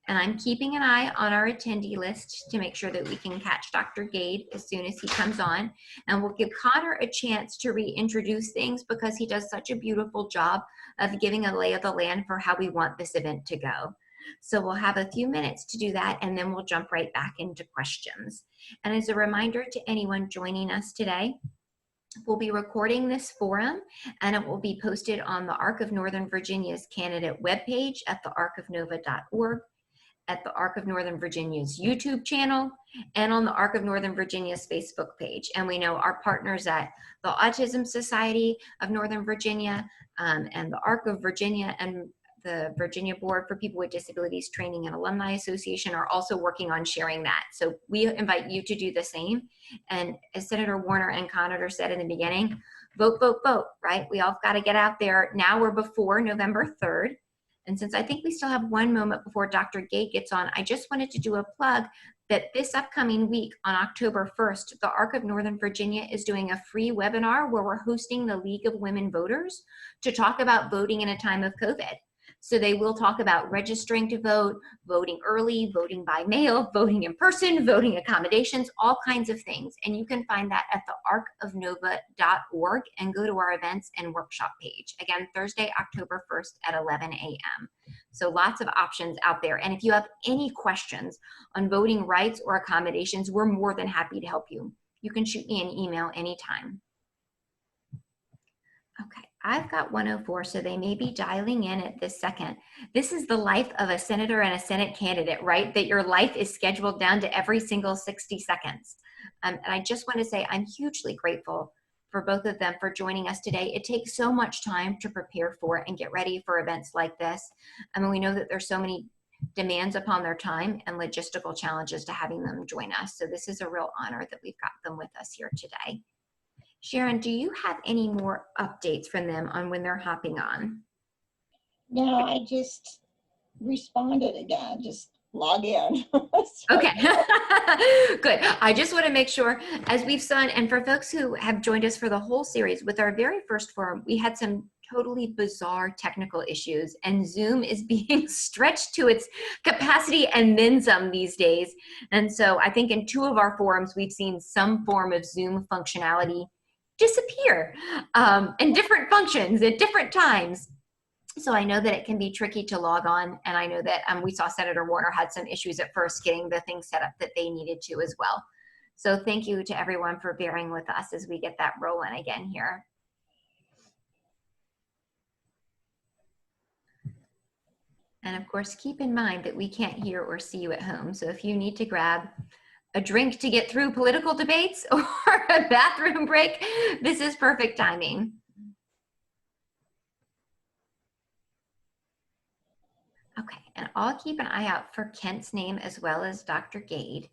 And I'm keeping an eye on our attendee list to make sure that we can catch Dr. Gade as soon as he comes on. And we'll give Connor a chance to reintroduce things because he does such a beautiful job of giving a lay of the land for how we want this event to go. So we'll have a few minutes to do that, and then we'll jump right back into questions. And as a reminder to anyone joining us today, we'll be recording this forum, and it will be posted on the Arc of Northern Virginia's candidate webpage at thearcofnova.org, at the Arc of Northern Virginia's YouTube channel, and on the Arc of Northern Virginia's Facebook page. And we know our partners at the Autism Society of Northern Virginia and the Arc of Virginia and the Virginia Board for People with Disabilities Training and Alumni Association are also working on sharing that. So we invite you to do the same. And as Senator Warner and Conator said in the beginning, vote, vote, vote, right? We all got to get out there. Now we're before November 3rd. And since I think we still have one moment before Dr. Gade gets on, I just wanted to do a plug that this upcoming week on October 1st, the Arc of Northern Virginia is doing a free webinar where we're hosting the League of Women Voters to talk about voting in a time of COVID. So they will talk about registering to vote, voting early, voting by mail, voting in person, voting accommodations, all kinds of things. And you can find that at thearcofnova.org and go to our events and workshop page. Again, Thursday, October 1st at 11 a.m. So lots of options out there. And if you have any questions on voting rights or accommodations, we're more than happy to help you. You can shoot me an email anytime. Okay, I've got 104, so they may be dialing in at this second. This is the life of a senator and a Senate candidate, right? That your life is scheduled down to every single 60 seconds. And I just want to say I'm hugely grateful for both of them for joining us today. It takes so much time to prepare for and get ready for events like this. I mean, we know that there's so many demands upon their time and logistical challenges to having them join us. So this is a real honor that we've got them with us here today. Sharon, do you have any more updates from them on when they're hopping on? No, I just responded again, just log in. Okay, good. I just want to make sure, as we've done, and for folks who have joined us for the whole series, with our very first forum, we had some totally bizarre technical issues, and Zoom is being stretched to its capacity and then some these days. And so I think in 2 of our forums, we've seen some form of Zoom functionality disappear and different functions at different times. So I know that it can be tricky to log on, and I know that we saw Senator Warner had some issues at first getting the things set up that they needed to as well. So thank you to everyone for bearing with us as we get that rolling again here. And of course, keep in mind that we can't hear or see you at home. So if you need to grab a drink to get through political debates or a bathroom break, this is perfect timing. Okay, and I'll keep an eye out for Kent's name as well as Dr. Gade.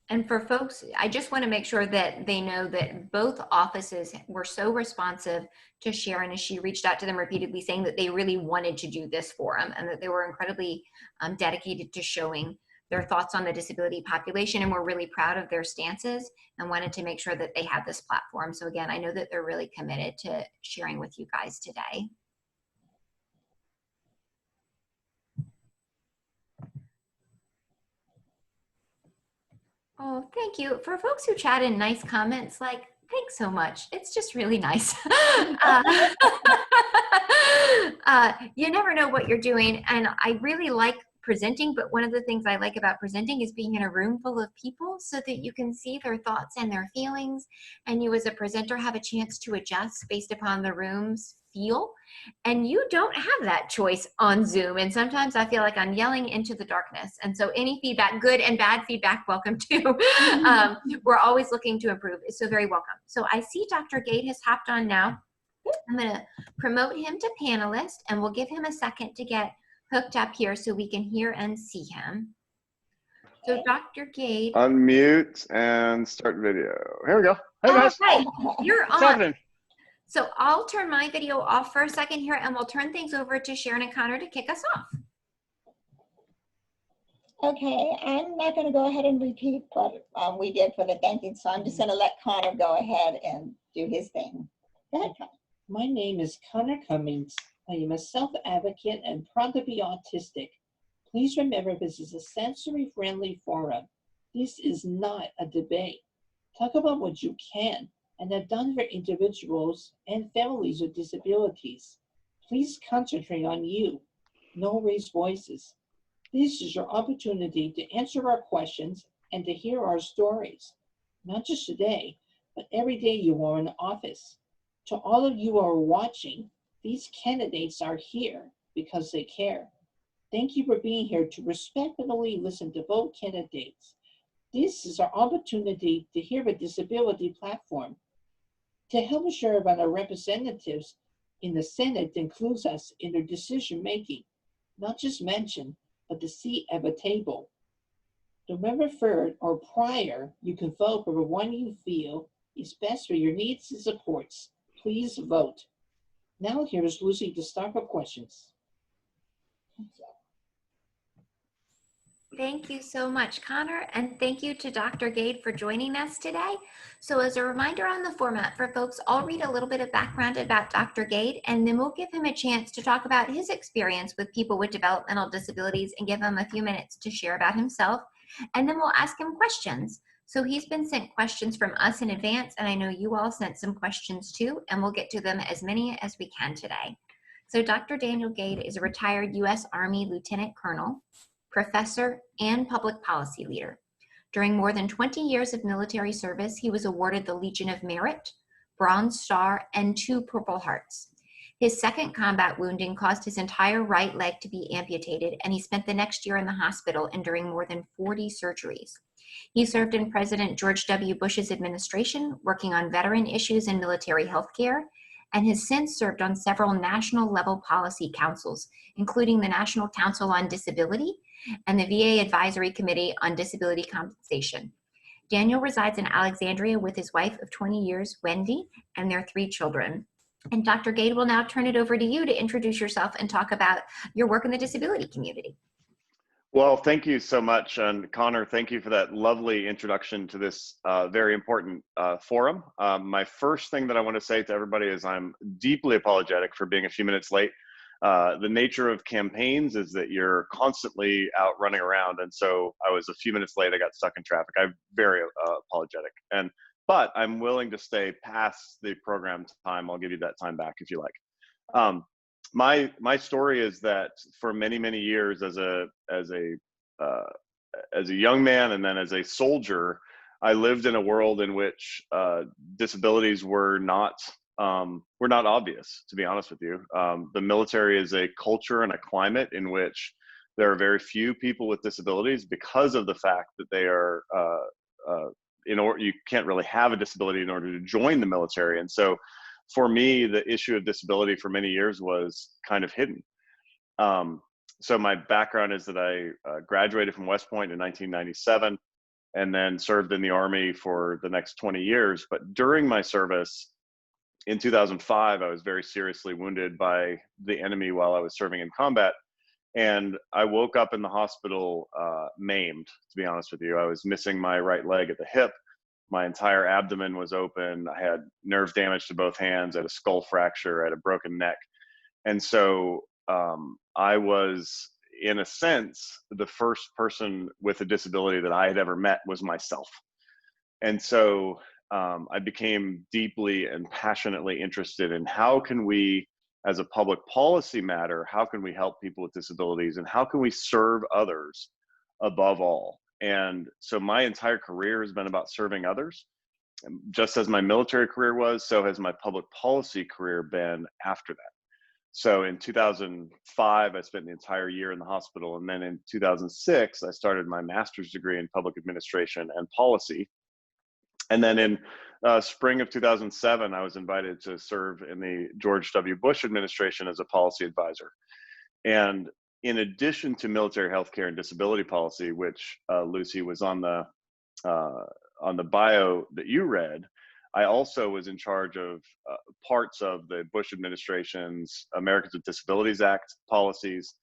And for folks, I just want to make sure that they know that both offices were so responsive to Sharon as she reached out to them repeatedly saying that they really wanted to do this forum and that they were incredibly dedicated to showing their thoughts on the disability population, and we're really proud of their stances and wanted to make sure that they have this platform. So again, I know that they're really committed to sharing with you guys today. Oh, thank you. For folks who chat in nice comments, like, thanks so much. It's just really nice. You never know what you're doing, and I really like presenting, but one of the things I like about presenting is being in a room full of people so that you can see their thoughts and their feelings, and you as a presenter have a chance to adjust based upon the room's feel, and you don't have that choice on Zoom, and sometimes I feel like I'm yelling into the darkness. And so any feedback, good and bad feedback, welcome too. We're always looking to improve, so very welcome. So I see Dr. Gade has hopped on now. I'm going to promote him to panelist, and we'll give him a second to get hooked up here so we can hear and see him. So Dr. Gade. Unmute and start video. Here we go. Hey guys. Right. You're What's on. happening? So I'll turn my video off for a second here, and we'll turn things over to Sharon and Connor to kick us off. Okay, I'm not going to go ahead and repeat what we did for the thank you, so I'm just going to let Connor go ahead and do his thing. Go ahead, Connor. My name is Connor Cummings. I am a self-advocate and proud to be autistic. Please remember this is a sensory-friendly forum. This is not a debate. Talk about what you can and have done for individuals and families with disabilities. Please concentrate on you. No raised voices. This is your opportunity to answer our questions and to hear our stories. Not just today, but every day you are in office. To all of you who are watching, these candidates are here because they care. Thank you for being here to respectfully listen to both candidates. This is our opportunity to hear a disability platform. To help serve on our representatives in the Senate includes us in their decision making, not just mention, but the seat at the table. November 3rd or prior, you can vote for the one you feel is best for your needs and supports. Please vote. Now here's Lucy to start her questions. Thank you so much, Connor, and thank you to Dr. Gade for joining us today. So as a reminder on the format for folks, I'll read a little bit of background about Dr. Gade, and then we'll give him a chance to talk about his experience with people with developmental disabilities and give him a few minutes to share about himself, and then we'll ask him questions. So he's been sent questions from us in advance, and I know you all sent some questions too, and we'll get to them as many as we can today. So Dr. Daniel Gade is a retired U.S. Army Lieutenant Colonel, professor, and public policy leader. During more than 20 years of military service, he was awarded the Legion of Merit, Bronze Star, and 2 Purple Hearts. His second combat wounding caused his entire right leg to be amputated, and he spent the next year in the hospital enduring more than 40 surgeries. He served in President George W. Bush's administration, working on veteran issues in military health care, and has since served on several national level policy councils, including the National Council on Disability and the VA Advisory Committee on Disability Compensation. Daniel resides in Alexandria with his wife of 20 years, Wendy, and their 3 children. And Dr. Gade will now turn it over to you to introduce yourself and talk about your work in the disability community. Well, thank you so much. And Connor, thank you for that lovely introduction to this very important forum. My first thing that I want to say to everybody is I'm deeply apologetic for being a few minutes late. The nature of campaigns is that you're constantly out running around. And so I was a few minutes late. I got stuck in traffic. I'm very apologetic. But I'm willing to stay past the program time. I'll give you that time back if you like. My story is that for many years as a young man and then as a soldier, I lived in a world in which disabilities were not obvious, to be honest with you. The military is a culture and a climate in which there are very few people with disabilities because of the fact that they are you can't really have a disability in order to join the military. And so for me, the issue of disability for many years was kind of hidden. So my background is that I graduated from West Point in 1997 and then served in the Army for the next 20 years. But during my service in 2005, I was very seriously wounded by the enemy while I was serving in combat. And I woke up in the hospital maimed, to be honest with you. I was missing my right leg at the hip. My entire abdomen was open. I had nerve damage to both hands. I had a skull fracture. I had a broken neck. And so I was, in a sense, the first person with a disability that I had ever met was myself. And so I became deeply and passionately interested in how can we, as a public policy matter, how can we help people with disabilities and how can we serve others above all? And so my entire career has been about serving others. Just as my military career was, so has my public policy career been after that. So in 2005, I spent the entire year in the hospital. And then in 2006, I started my master's degree in public administration and policy. And then in spring of 2007, I was invited to serve in the George W. Bush administration as a policy advisor. And in addition to military healthcare and disability policy, which Lucy was on the bio that you read, I also was in charge of parts of the Bush administration's Americans with Disabilities Act policies,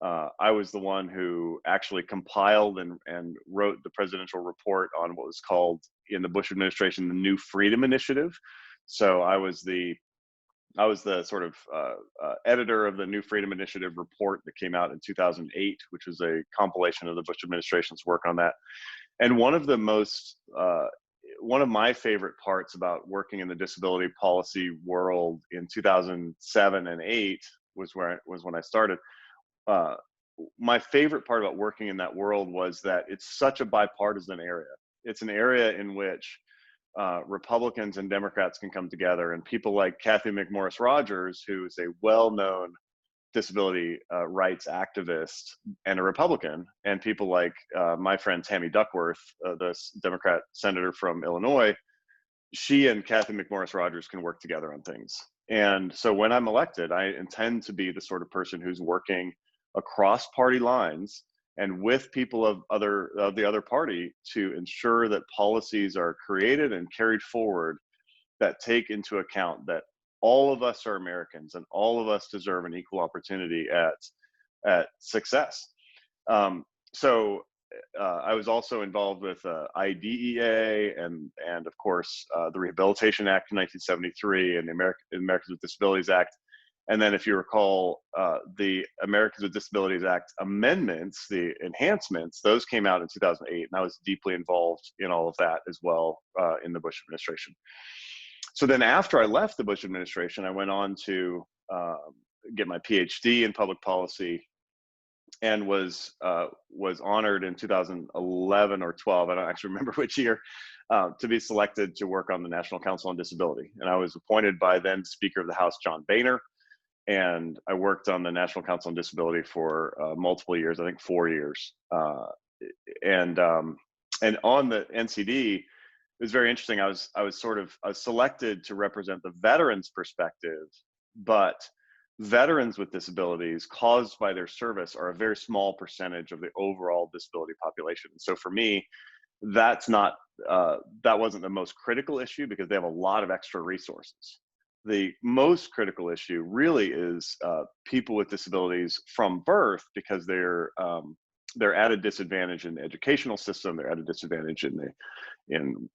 I was the one who actually compiled and wrote the presidential report on what was called in the Bush administration the New Freedom Initiative. So I was the sort of editor of the New Freedom Initiative report that came out in 2008, which was a compilation of the Bush administration's work on that. And one of my favorite parts about working in the disability policy world in 2007 and 8 was when I started. My favorite part about working in that world was that it's such a bipartisan area. It's an area in which Republicans and Democrats can come together, and people like Kathy McMorris Rogers, who is a well-known disability rights activist and a Republican, and people like my friend Tammy Duckworth, the Democrat senator from Illinois, she and Kathy McMorris Rogers can work together on things. And so when I'm elected, I intend to be the sort of person who's working across party lines and with people of the other party to ensure that policies are created and carried forward that take into account that all of us are Americans and all of us deserve an equal opportunity at success. So I was also involved with IDEA and of course the Rehabilitation Act of 1973 and the Americans with Disabilities Act. And then if you recall, the Americans with Disabilities Act amendments, the enhancements, those came out in 2008, and I was deeply involved in all of that as well in the Bush administration. So then after I left the Bush administration, I went on to get my PhD in public policy and was honored in 2011 or 12, I don't actually remember which year, to be selected to work on the National Council on Disability. And I was appointed by then Speaker of the House, John Boehner. And I worked on the National Council on Disability for multiple years, I think 4 years. And on the NCD, it was very interesting. I was selected to represent the veterans' perspective, but veterans with disabilities caused by their service are a very small percentage of the overall disability population. So for me, that wasn't the most critical issue because they have a lot of extra resources. The most critical issue really is people with disabilities from birth, because they're at a disadvantage in the educational system. They're at a disadvantage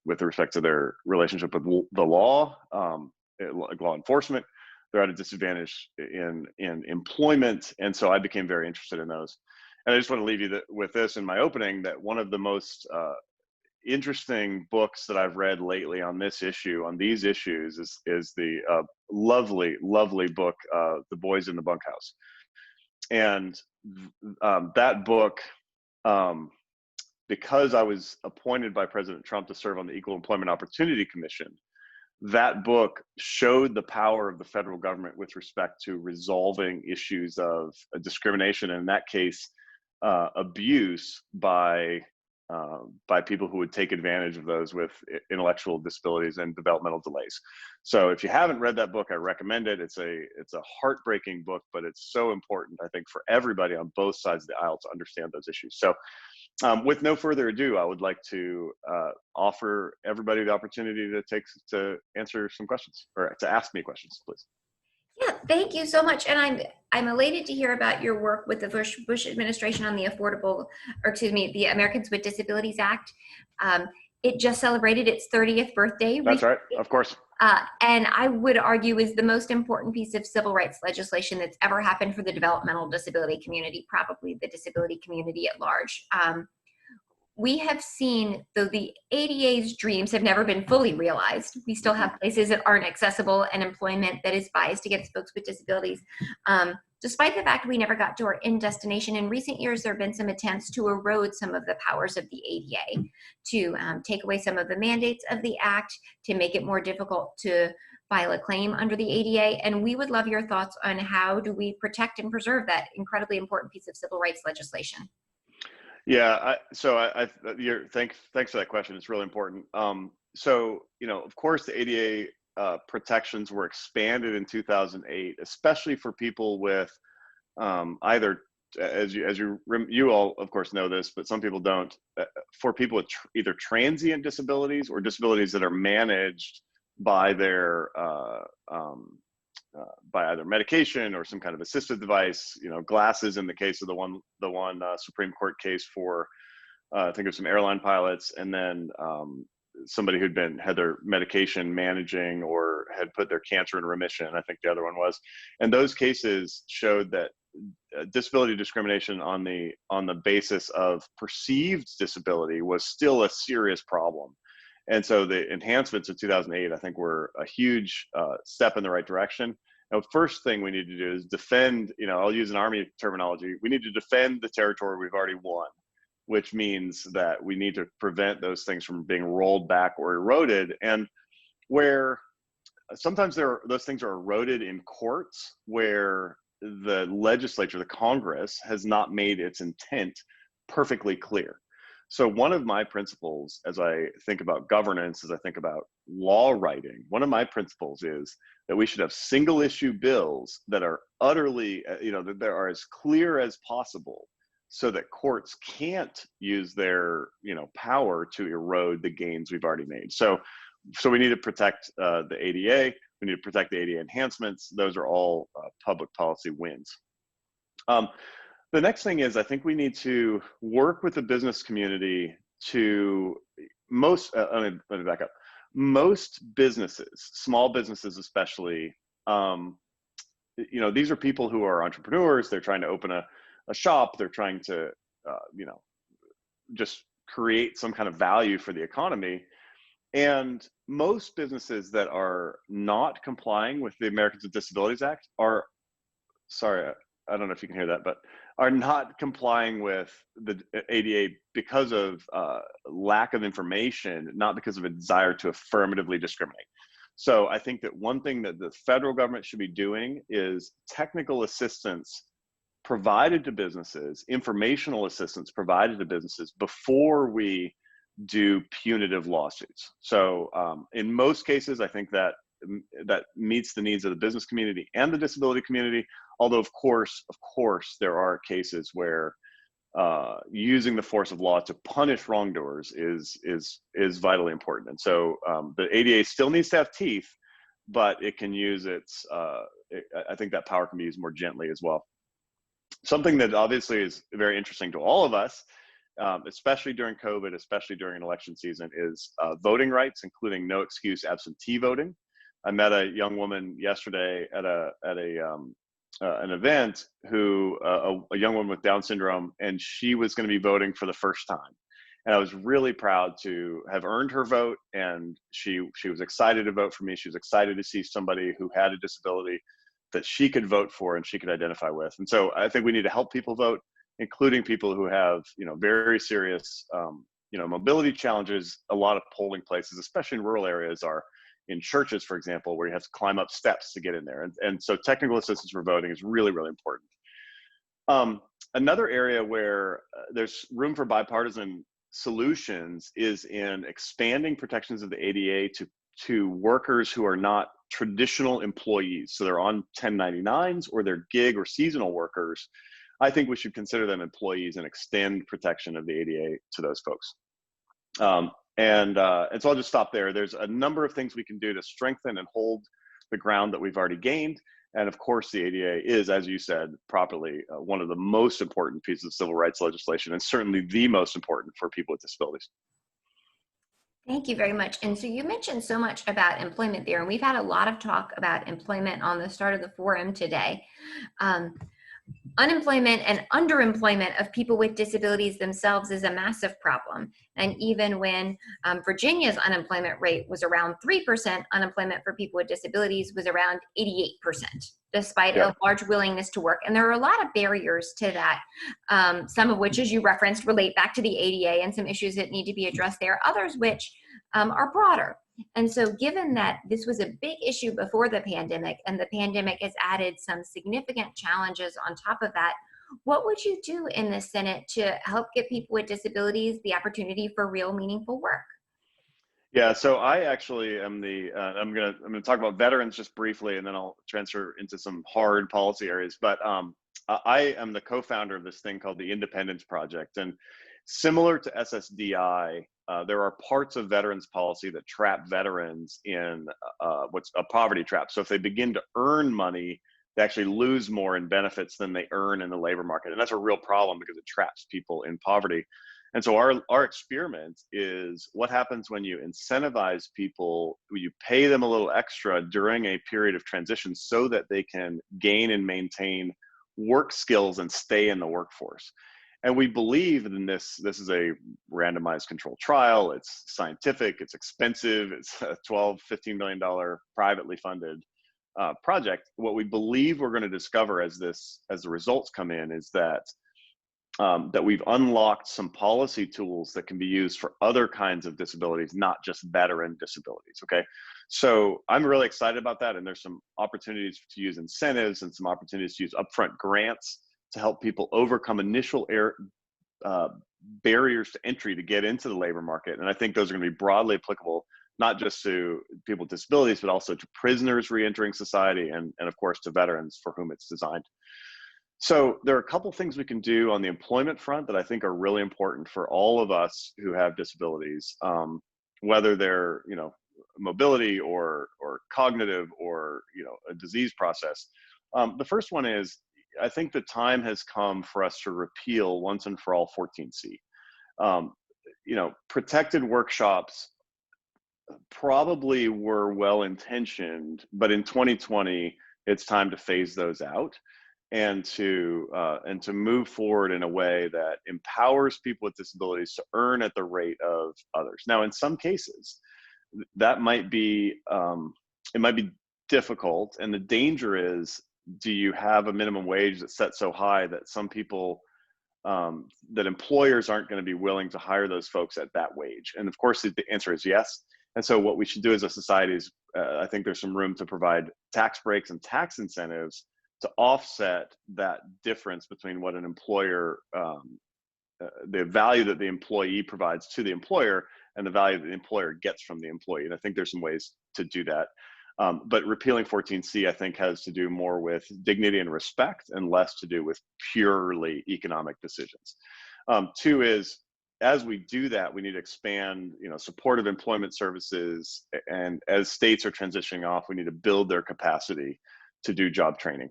with respect to their relationship with the law, law enforcement. They're at a disadvantage in employment, and so I became very interested in those. And I just want to leave you with this in my opening, that one of the most interesting books that I've read lately on these issues is the lovely book The Boys in the Bunkhouse. And that book, because I was appointed by President Trump to serve on the Equal Employment Opportunity Commission, that book showed the power of the federal government with respect to resolving issues of discrimination, and in that case abuse by people who would take advantage of those with intellectual disabilities and developmental delays. So if you haven't read that book, I recommend it. It's a heartbreaking book, but it's so important, I think, for everybody on both sides of the aisle to understand those issues. So with no further ado, I would like to offer everybody the opportunity to answer some questions, or to ask me questions, please. Yeah, thank you so much. And I'm elated to hear about your work with the Bush administration on the the Americans with Disabilities Act. It just celebrated its 30th birthday. That's right, of course. And I would argue is the most important piece of civil rights legislation that's ever happened for the developmental disability community, probably the disability community at large. We have seen, though the ADA's dreams have never been fully realized, we still have places that aren't accessible and employment that is biased against folks with disabilities. Despite the fact we never got to our end destination, in recent years, there have been some attempts to erode some of the powers of the ADA, to take away some of the mandates of the act, to make it more difficult to file a claim under the ADA. And we would love your thoughts on how do we protect and preserve that incredibly important piece of civil rights legislation. Yeah, thanks for that question. It's really important. So, of course, the ADA protections were expanded in 2008, especially for people with either, as you all of course know this, but some people don't, for people with either transient disabilities or disabilities that are managed by their by either medication or some kind of assistive device, glasses in the case of the one Supreme Court case for, I think of some airline pilots, and then somebody who'd had their medication managing or had put their cancer in remission, I think the other one was. And those cases showed that disability discrimination on the basis of perceived disability was still a serious problem. And so the enhancements of 2008, I think, were a huge step in the right direction. Now, first thing we need to do is defend, I'll use an Army terminology, we need to defend the territory we've already won, which means that we need to prevent those things from being rolled back or eroded. And where sometimes those things are eroded in courts where the legislature, the Congress, has not made its intent perfectly clear. So one of my principles as I think about governance, as I think about law writing, one of my principles is that we should have single issue bills that are utterly, that they are as clear as possible so that courts can't use their, power to erode the gains we've already made. So we need to protect the ADA. We need to protect the ADA enhancements. Those are all public policy wins. The next thing is, I think we need to work with the business community to let me back up. Most businesses, small businesses especially, these are people who are entrepreneurs. They're trying to open a shop. They're trying to, just create some kind of value for the economy. And most businesses that are not complying with the Americans with Disabilities Act are, sorry, I don't know if you can hear that, but are not complying with the ADA because of lack of information, not because of a desire to affirmatively discriminate. So I think that one thing that the federal government should be doing is technical assistance provided to businesses, informational assistance provided to businesses before we do punitive lawsuits. So in most cases, I think that meets the needs of the business community and the disability community. Although of course, there are cases where using the force of law to punish wrongdoers is vitally important. And so the ADA still needs to have teeth, but it can use I think that power can be used more gently as well. Something that obviously is very interesting to all of us, especially during COVID, especially during an election season, is voting rights, including no excuse absentee voting. I met a young woman yesterday at an event who, a young woman with Down syndrome, and she was going to be voting for the first time. And I was really proud to have earned her vote. And she was excited to vote for me. She was excited to see somebody who had a disability that she could vote for and she could identify with. And so I think we need to help people vote, including people who have, very serious, mobility challenges. A lot of polling places, especially in rural areas, are in churches, for example, where you have to climb up steps to get in there. And so technical assistance for voting is really, really important. Another area where there's room for bipartisan solutions is in expanding protections of the ADA to workers who are not traditional employees. So they're on 1099s or they're gig or seasonal workers. I think we should consider them employees and extend protection of the ADA to those folks. And so I'll just stop there. There's a number of things we can do to strengthen and hold the ground that we've already gained. And of course, the ADA is, as you said properly, one of the most important pieces of civil rights legislation, and certainly the most important for people with disabilities. Thank you very much. And so you mentioned so much about employment there, and we've had a lot of talk about employment on the start of the forum today. Unemployment and underemployment of people with disabilities themselves is a massive problem. And even when Virginia's unemployment rate was around 3%, unemployment for people with disabilities was around 88%, despite a large willingness to work. And there are a lot of barriers to that, some of which, as you referenced, relate back to the ADA and some issues that need to be addressed there, others which are broader. And so given that this was a big issue before the pandemic, and the pandemic has added some significant challenges on top of that, what would you do in the Senate to help get people with disabilities the opportunity for real meaningful work? Yeah, so I actually am I'm gonna talk about veterans just briefly, and then I'll transfer into some hard policy areas. But I am the co-founder of this thing called the Independence Project, and similar to SSDI, there are parts of veterans policy that trap veterans in what's a poverty trap. So if they begin to earn money, they actually lose more in benefits than they earn in the labor market. And that's a real problem because it traps people in poverty. And so our experiment is what happens when you incentivize people, you pay them a little extra during a period of transition so that they can gain and maintain work skills and stay in the workforce. And we believe in this. This is a randomized controlled trial. It's scientific, it's expensive, it's a $12, $15 million privately funded project. What we believe we're going to discover as the results come in is that that we've unlocked some policy tools that can be used for other kinds of disabilities, not just veteran disabilities, okay? So I'm really excited about that, and there's some opportunities to use incentives and some opportunities to use upfront grants to help people overcome initial barriers to entry to get into the labor market. And I think those are going to be broadly applicable, not just to people with disabilities, but also to prisoners reentering society and of course, to veterans for whom it's designed. So there are a couple things we can do on the employment front that I think are really important for all of us who have disabilities, whether they're, mobility or cognitive or, a disease process. The first one is, I think the time has come for us to repeal once and for all 14C. Protected workshops probably were well-intentioned, but in 2020, it's time to phase those out and to move forward in a way that empowers people with disabilities to earn at the rate of others. Now, in some cases, that might be it might be difficult, and the danger is, do you have a minimum wage that's set so high that some people that employers aren't going to be willing to hire those folks at that wage? And of course, the answer is yes. And so what we should do as a society is, I think there's some room to provide tax breaks and tax incentives to offset that difference between what an employer, the value that the employee provides to the employer and the value that the employer gets from the employee. And I think there's some ways to do that. But repealing 14C, I think, has to do more with dignity and respect and less to do with purely economic decisions. Two is, as we do that, we need to expand, supportive employment services. And as states are transitioning off, we need to build their capacity to do job training.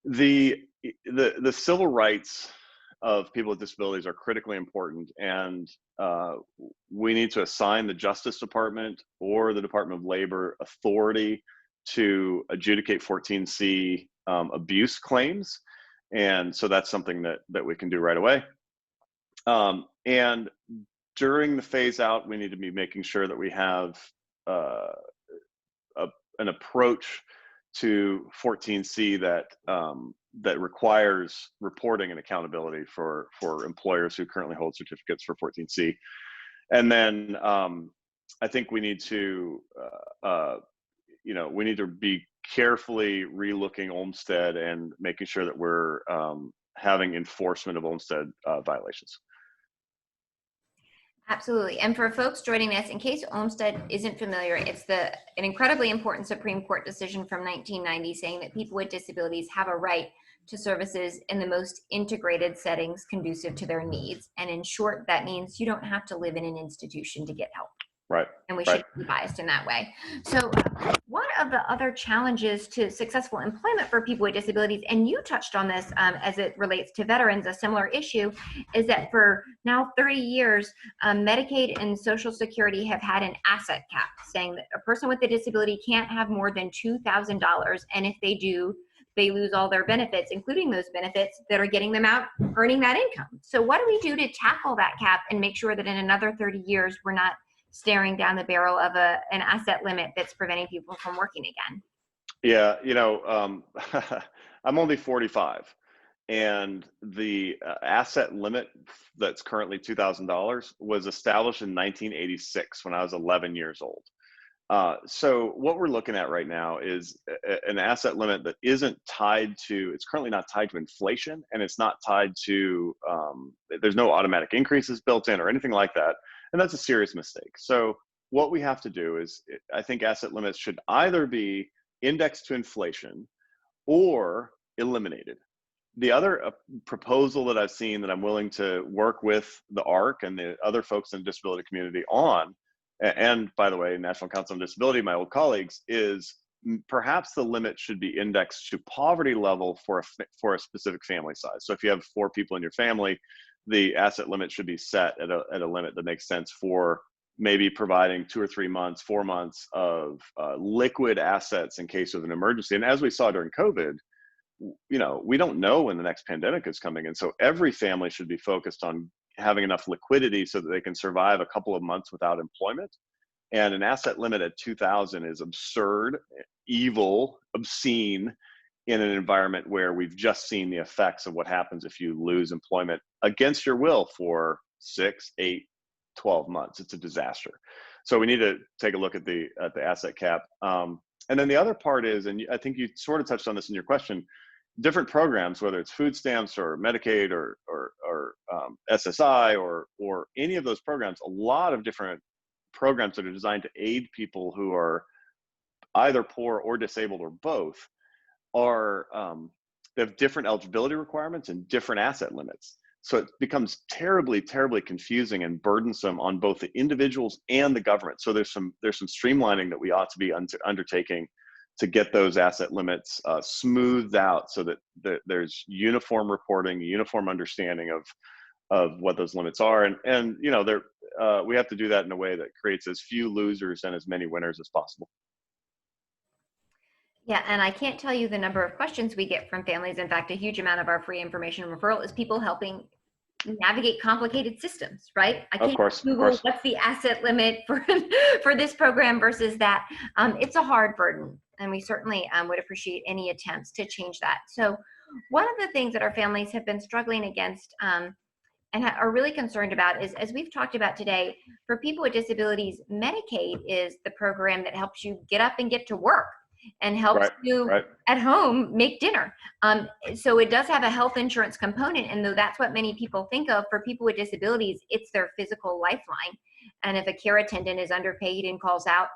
The civil rights of people with disabilities are critically important, and we need to assign the Justice Department or the Department of Labor authority to adjudicate 14C abuse claims. And so that's something that we can do right away. And during the phase out, we need to be making sure that we have an approach to 14C that requires reporting and accountability for employers who currently hold certificates for 14C. And then I think we need to, we need to be carefully relooking Olmstead and making sure that we're having enforcement of Olmstead violations. Absolutely. And for folks joining us, in case Olmstead isn't familiar, it's an incredibly important Supreme Court decision from 1990 saying that people with disabilities have a right to services in the most integrated settings conducive to their needs. And in short, that means you don't have to live in an institution to get help. Right. And we shouldn't be biased in that way. So one of the other challenges to successful employment for people with disabilities, and you touched on this as it relates to veterans, a similar issue, is that for now 30 years, Medicaid and Social Security have had an asset cap saying that a person with a disability can't have more than $2,000. And if they do, they lose all their benefits, including those benefits that are getting them out earning that income. So what do we do to tackle that cap and make sure that in another 30 years, we're not staring down the barrel of an asset limit that's preventing people from working again? Yeah, I'm only 45, and the asset limit that's currently $2,000 was established in 1986 when I was 11 years old. So what we're looking at right now is an asset limit that isn't tied to, it's currently not tied to inflation, and it's not tied to, there's no automatic increases built in or anything like that. And that's a serious mistake. So what we have to do is, I think asset limits should either be indexed to inflation or eliminated. The other proposal that I've seen that I'm willing to work with the ARC and the other folks in the disability community on, and by the way, National Council on Disability, my old colleagues, is perhaps the limit should be indexed to poverty level for a specific family size. So if you have 4 people in your family, the asset limit should be set at a limit that makes sense for maybe providing 2 or 3 months, 4 months of liquid assets in case of an emergency. And as we saw during COVID, you know, we don't know when the next pandemic is coming. And so every family should be focused on having enough liquidity so that they can survive a couple of months without employment. And an asset limit at 2,000 is absurd, evil, obscene in an environment where we've just seen the effects of what happens if you lose employment against your will for 6, 8, 12 months. It's a disaster. So we need to take a look at the asset cap. And then the other part is, and I think you sort of touched on this in your question, different programs, whether it's food stamps or Medicaid or SSI or any of those programs, a lot of different programs that are designed to aid people who are either poor or disabled or both are, they have different eligibility requirements and different asset limits. So it becomes terribly, terribly confusing and burdensome on both the individuals and the government. So there's some streamlining that we ought to be undertaking to get those asset limits smoothed out so that there's uniform reporting, uniform understanding of what those limits are. And you know, we have to do that in a way that creates as few losers and as many winners as possible. Yeah, and I can't tell you the number of questions we get from families. In fact, a huge amount of our free information referral is people helping navigate complicated systems, right? I can't Google what's the asset limit for this program versus that. It's a hard burden, and we certainly would appreciate any attempts to change that. So one of the things that our families have been struggling against and are really concerned about is, as we've talked about today, for people with disabilities, Medicaid is the program that helps you get up and get to work and helps you at home make dinner. So it does have a health insurance component, and though that's what many people think of, for people with disabilities, it's their physical lifeline. And if a care attendant is underpaid and calls out,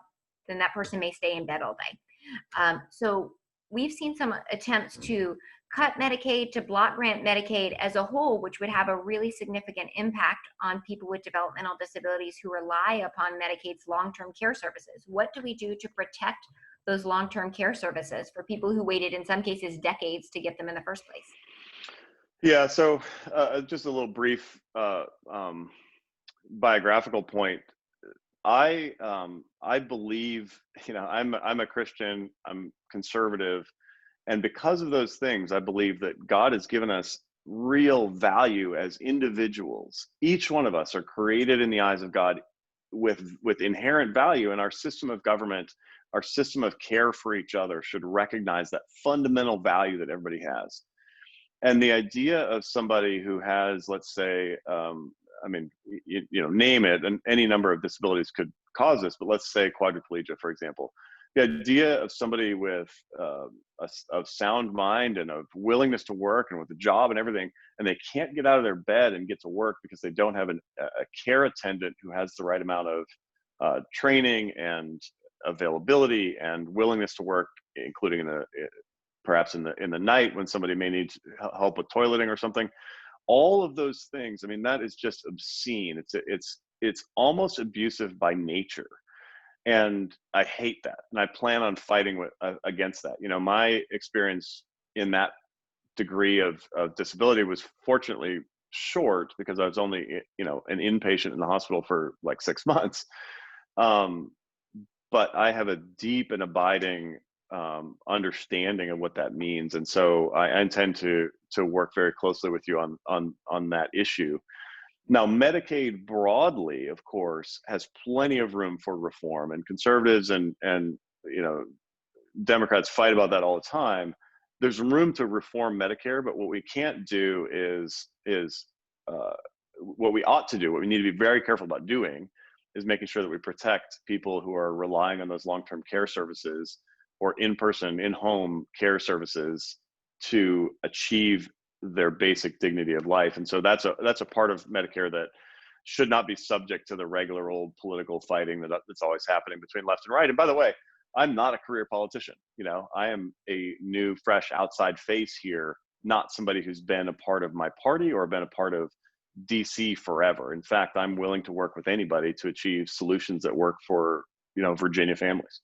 then that person may stay in bed all day. So we've seen some attempts to cut Medicaid, to block grant Medicaid as a whole, which would have a really significant impact on people with developmental disabilities who rely upon Medicaid's long-term care services. What do we do to protect those long-term care services for people who waited, in some cases, decades to get them in the first place? Yeah, so just a little brief biographical point. I believe, you know, I'm a Christian, I'm conservative, and because of those things, I believe that God has given us real value as individuals. Each one of us are created in the eyes of God with inherent value, and our system of government, our system of care for each other should recognize that fundamental value that everybody has. And the idea of somebody who has, let's say, I mean, you know, name it, and any number of disabilities could cause this, but let's say quadriplegia, for example. The idea of somebody with a sound mind and of willingness to work and with a job and everything, and they can't get out of their bed and get to work because they don't have a care attendant who has the right amount of training and availability and willingness to work, including perhaps in the night when somebody may need help with toileting or something. All of those things, I mean, that is just obscene. It's almost abusive by nature. And I hate that. And I plan on fighting against that. You know, my experience in that degree of disability was fortunately short because I was only, you know, an inpatient in the hospital for like 6 months. But I have a deep and abiding understanding of what that means. And so I intend to work very closely with you on that issue. Now, Medicaid broadly, of course, has plenty of room for reform, and conservatives and you know, Democrats fight about that all the time. There's room to reform Medicare, but what we can't do is what we ought to do, what we need to be very careful about doing, is making sure that we protect people who are relying on those long-term care services or in-person, in-home care services to achieve their basic dignity of life. And so that's a part of Medicare that should not be subject to the regular old political fighting that's always happening between left and right. And by the way, I'm not a career politician. You know, I am a new, fresh outside face here not somebody who's been a part of my party or been a part of DC forever. In fact, I'm willing to work with anybody to achieve solutions that work for, Virginia families.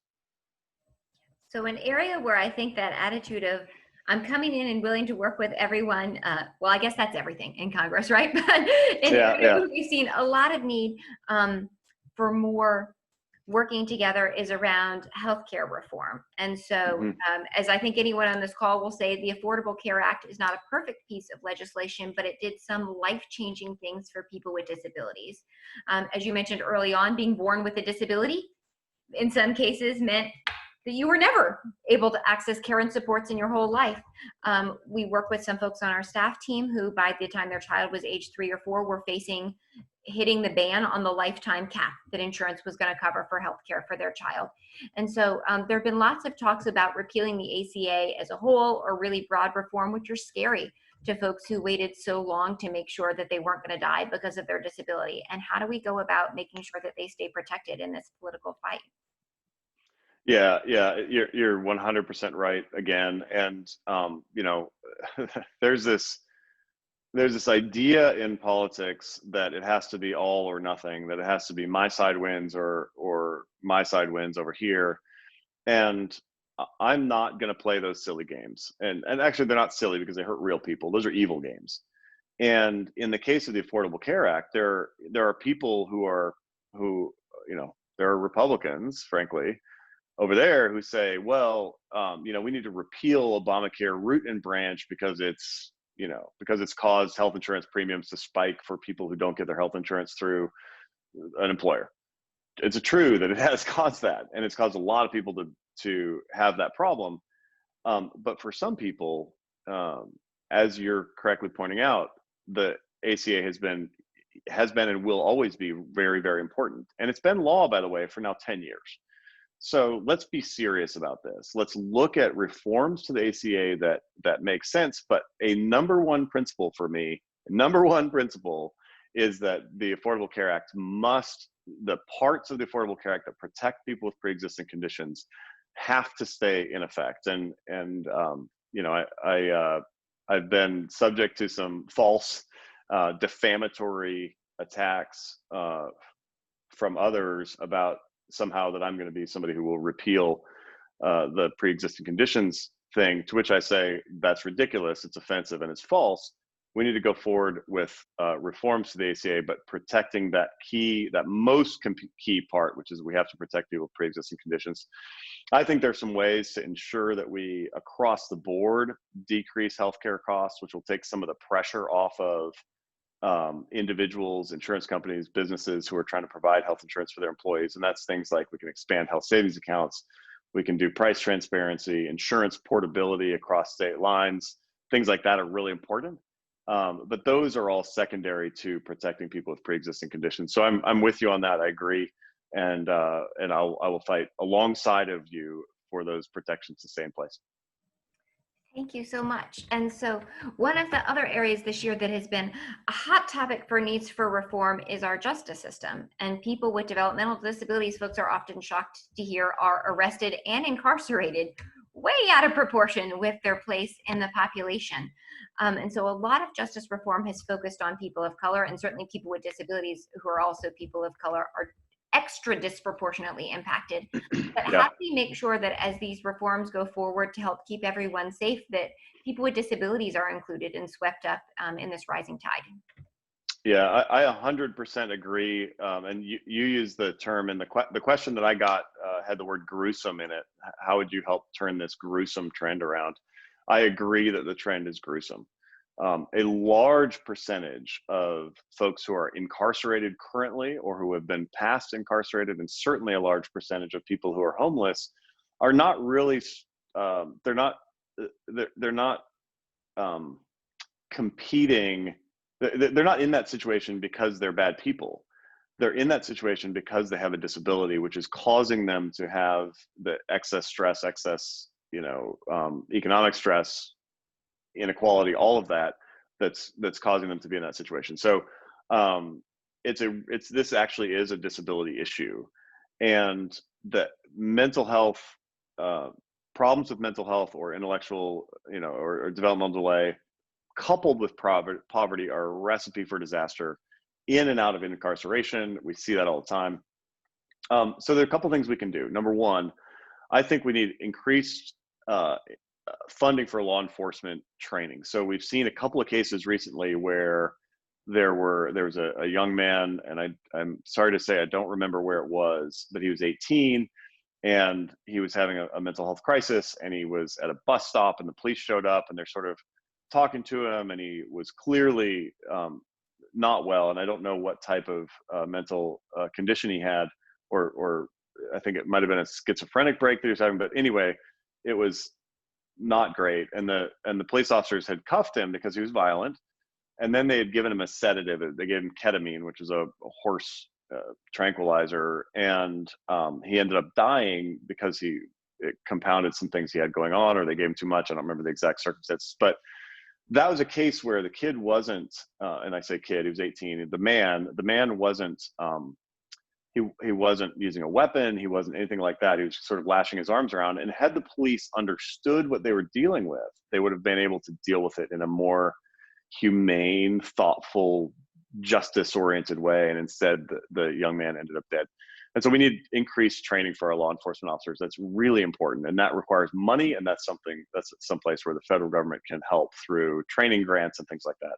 So an area where I think that attitude of I'm coming in and willing to work with everyone, well, I guess that's everything in Congress, right? But in Yeah. we've seen a lot of need for more working together is around healthcare reform. And so, as I think anyone on this call will say, the Affordable Care Act is not a perfect piece of legislation, but it did some life-changing things for people with disabilities. As you mentioned early on, being born with a disability, in some cases meant that you were never able to access care and supports in your whole life. We work with some folks on our staff team who, by the time their child was age 3 or 4, were hitting the ban on the lifetime cap that insurance was going to cover for healthcare for their child. And so there have been lots of talks about repealing the ACA as a whole or really broad reform, which are scary to folks who waited so long to make sure that they weren't going to die because of their disability. And how do we go about making sure that they stay protected in this political fight? Yeah, you're 100% right again. And, there's this idea in politics that it has to be all or nothing, that it has to be my side wins or my side wins over here. And I'm not going to play those silly games. And actually they're not silly because they hurt real people. Those are evil games. And in the case of the Affordable Care Act, there are people who there are Republicans, frankly, over there who say, well, we need to repeal Obamacare root and branch because it's caused health insurance premiums to spike for people who don't get their health insurance through an employer. It's true that it has caused that, and it's caused a lot of people to have that problem. But for some people, as you're correctly pointing out, the ACA has been and will always be very, very important. And it's been law, by the way, for now 10 years. So let's be serious about this. Let's look at reforms to the ACA that make sense. But a number one principle for me, is that the Affordable Care Act the parts of the Affordable Care Act that protect people with pre-existing conditions have to stay in effect. And I've been subject to some false defamatory attacks from others about somehow that I'm going to be somebody who will repeal the pre-existing conditions thing, to which I say that's ridiculous, it's offensive, and it's false. We need to go forward with reforms to the ACA, but protecting that most key part, which is we have to protect people with pre-existing conditions. I think there's some ways to ensure that we, across the board, decrease healthcare costs, which will take some of the pressure off of individuals, insurance companies, businesses who are trying to provide health insurance for their employees. And that's things like we can expand health savings accounts, we can do price transparency, insurance portability across state lines. Things like that are really important. But those are all secondary to protecting people with pre-existing conditions. So I'm with you on that. I agree. And I will fight alongside of you for those protections to stay in place. Thank you so much. And so one of the other areas this year that has been a hot topic for needs for reform is our justice system. And people with developmental disabilities, folks are often shocked to hear, are arrested and incarcerated way out of proportion with their place in the population. And so a lot of justice reform has focused on people of color, and certainly people with disabilities who are also people of color are extra disproportionately impacted. But how do we make sure that as these reforms go forward to help keep everyone safe, that people with disabilities are included and swept up in this rising tide? Yeah, I 100% agree. And you use the term, and the question that I got had the word gruesome in it. How would you help turn this gruesome trend around? I agree that the trend is gruesome. A large percentage of folks who are incarcerated currently or who have been past incarcerated, and certainly a large percentage of people who are homeless, are not really, they're not competing. They're not in that situation because they're bad people. They're in that situation because they have a disability, which is causing them to have the excess stress, economic stress, inequality, all of that's causing them to be in that situation. So this actually is a disability issue, and the mental health problems with mental health or intellectual, or developmental delay coupled with poverty are a recipe for disaster in and out of incarceration. We see that all the time. So there are a couple things we can do. Number one, I think we need increased funding for law enforcement training. So we've seen a couple of cases recently where there was a young man, and I'm sorry to say I don't remember where it was, but he was 18 and he was having a mental health crisis, and he was at a bus stop and the police showed up and they're sort of talking to him, and he was clearly not well. And I don't know what type of mental condition he had, or I think it might have been a schizophrenic break that he was having, but anyway, it was not great. And the police officers had cuffed him because he was violent. And then they had given him a sedative. They gave him ketamine, which is a horse tranquilizer. And he ended up dying because it compounded some things he had going on, or they gave him too much. I don't remember the exact circumstances, but that was a case where the kid wasn't, and I say kid, he was 18. The man wasn't, he wasn't using a weapon. He wasn't anything like that. He was sort of lashing his arms around. And had the police understood what they were dealing with, they would have been able to deal with it in a more humane, thoughtful, justice-oriented way. And instead, the young man ended up dead. And so we need increased training for our law enforcement officers. That's really important. And that requires money. And that's someplace where the federal government can help through training grants and things like that.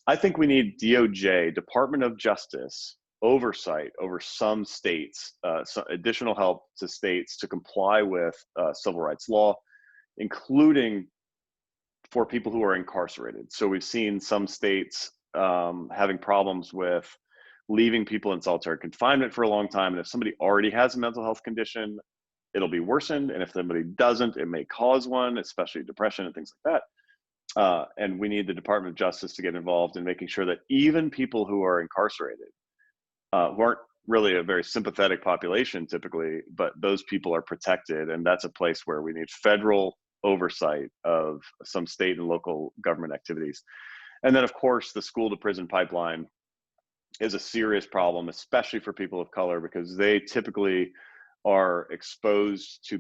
I think we need DOJ, Department of Justice, oversight over some states, some additional help to states to comply with civil rights law, including for people who are incarcerated. So we've seen some states having problems with leaving people in solitary confinement for a long time. And if somebody already has a mental health condition, it'll be worsened. And if somebody doesn't, it may cause one, especially depression and things like that. And we need the Department of Justice to get involved in making sure that even people who are incarcerated, who aren't really a very sympathetic population typically, but those people are protected. And that's a place where we need federal oversight of some state and local government activities. And then of course, the school to prison pipeline is a serious problem, especially for people of color, because they typically are exposed to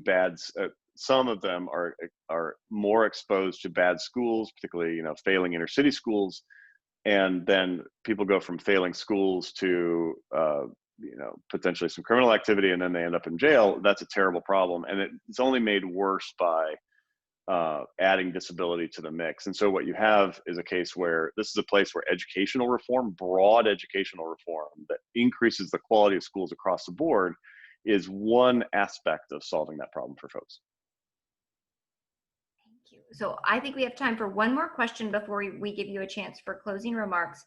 some of them are more exposed to bad schools, particularly, failing inner city schools. And then people go from failing schools to, potentially some criminal activity, and then they end up in jail. That's a terrible problem. And it's only made worse by adding disability to the mix. And so what you have is a case where this is a place where educational reform, broad educational reform that increases the quality of schools across the board, is one aspect of solving that problem for folks. Thank you. So I think we have time for one more question before we give you a chance for closing remarks.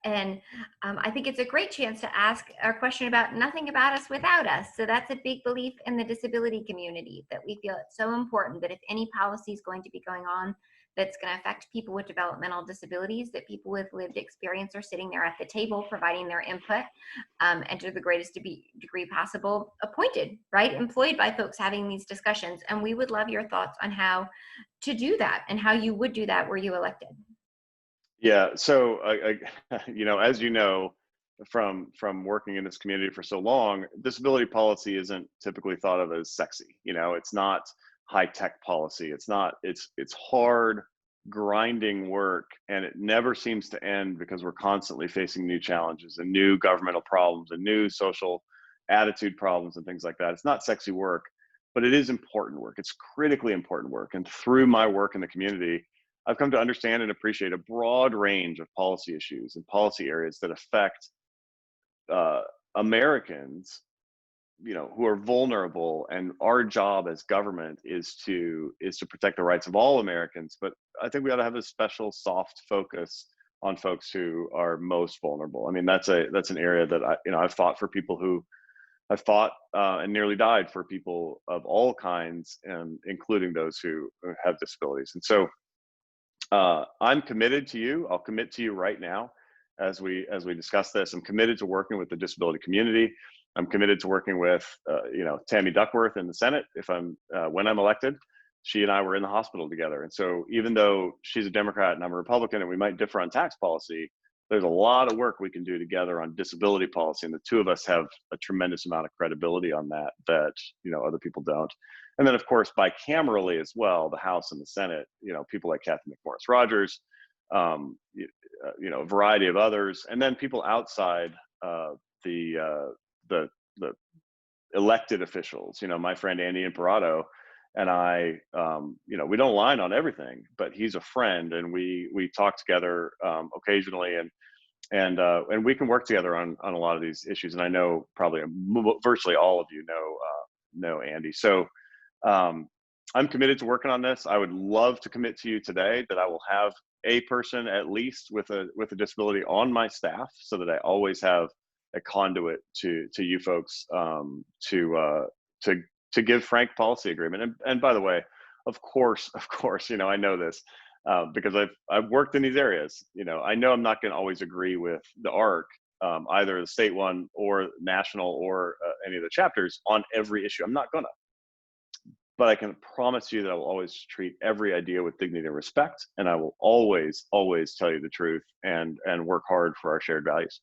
And I think it's a great chance to ask our question about nothing about us without us. So that's a big belief in the disability community, that we feel it's so important that if any policy is going to be going on that's going to affect people with developmental disabilities, that people with lived experience are sitting there at the table providing their input, and to the greatest degree possible appointed, right? Employed by folks having these discussions. And we would love your thoughts on how to do that and how you would do that were you elected. Yeah, so as you know, from working in this community for so long, disability policy isn't typically thought of as sexy. It's not high-tech policy. It's hard, grinding work, and it never seems to end because we're constantly facing new challenges and new governmental problems and new social attitude problems and things like that. It's not sexy work, but it is important work. It's critically important work. And through my work in the community, I've come to understand and appreciate a broad range of policy issues and policy areas that affect Americans, who are vulnerable. And our job as government is to protect the rights of all Americans. But I think we ought to have a special soft focus on folks who are most vulnerable. I mean, that's an area that I've fought for people who I've fought and nearly died for people of all kinds, and including those who have disabilities. And so I'm committed to you. I'll commit to you right now as we discuss this. I'm committed to working with the disability community. I'm committed to working with Tammy Duckworth in the Senate when I'm elected. She and I were in the hospital together. And so even though she's a Democrat and I'm a Republican and we might differ on tax policy, there's a lot of work we can do together on disability policy. And the two of us have a tremendous amount of credibility on that other people don't. And then of course, bicamerally as well, the House and the Senate, people like Kathy McMorris Rogers, a variety of others, and then people outside the elected officials. My friend Andy Imparato and I, we don't align on everything, but he's a friend, and we talk together occasionally, and we can work together on a lot of these issues. And I know probably virtually all of you know Andy. So I'm committed to working on this. I would love to commit to you today that I will have a person at least with a disability on my staff, so that I always have a conduit to you folks to give frank policy agreement. And by the way, of course, I know this because I've worked in these areas. I know I'm not going to always agree with the ARC, either the state one or national or any of the chapters on every issue. I'm not gonna. But I can promise you that I will always treat every idea with dignity and respect, and I will always, always tell you the truth and work hard for our shared values.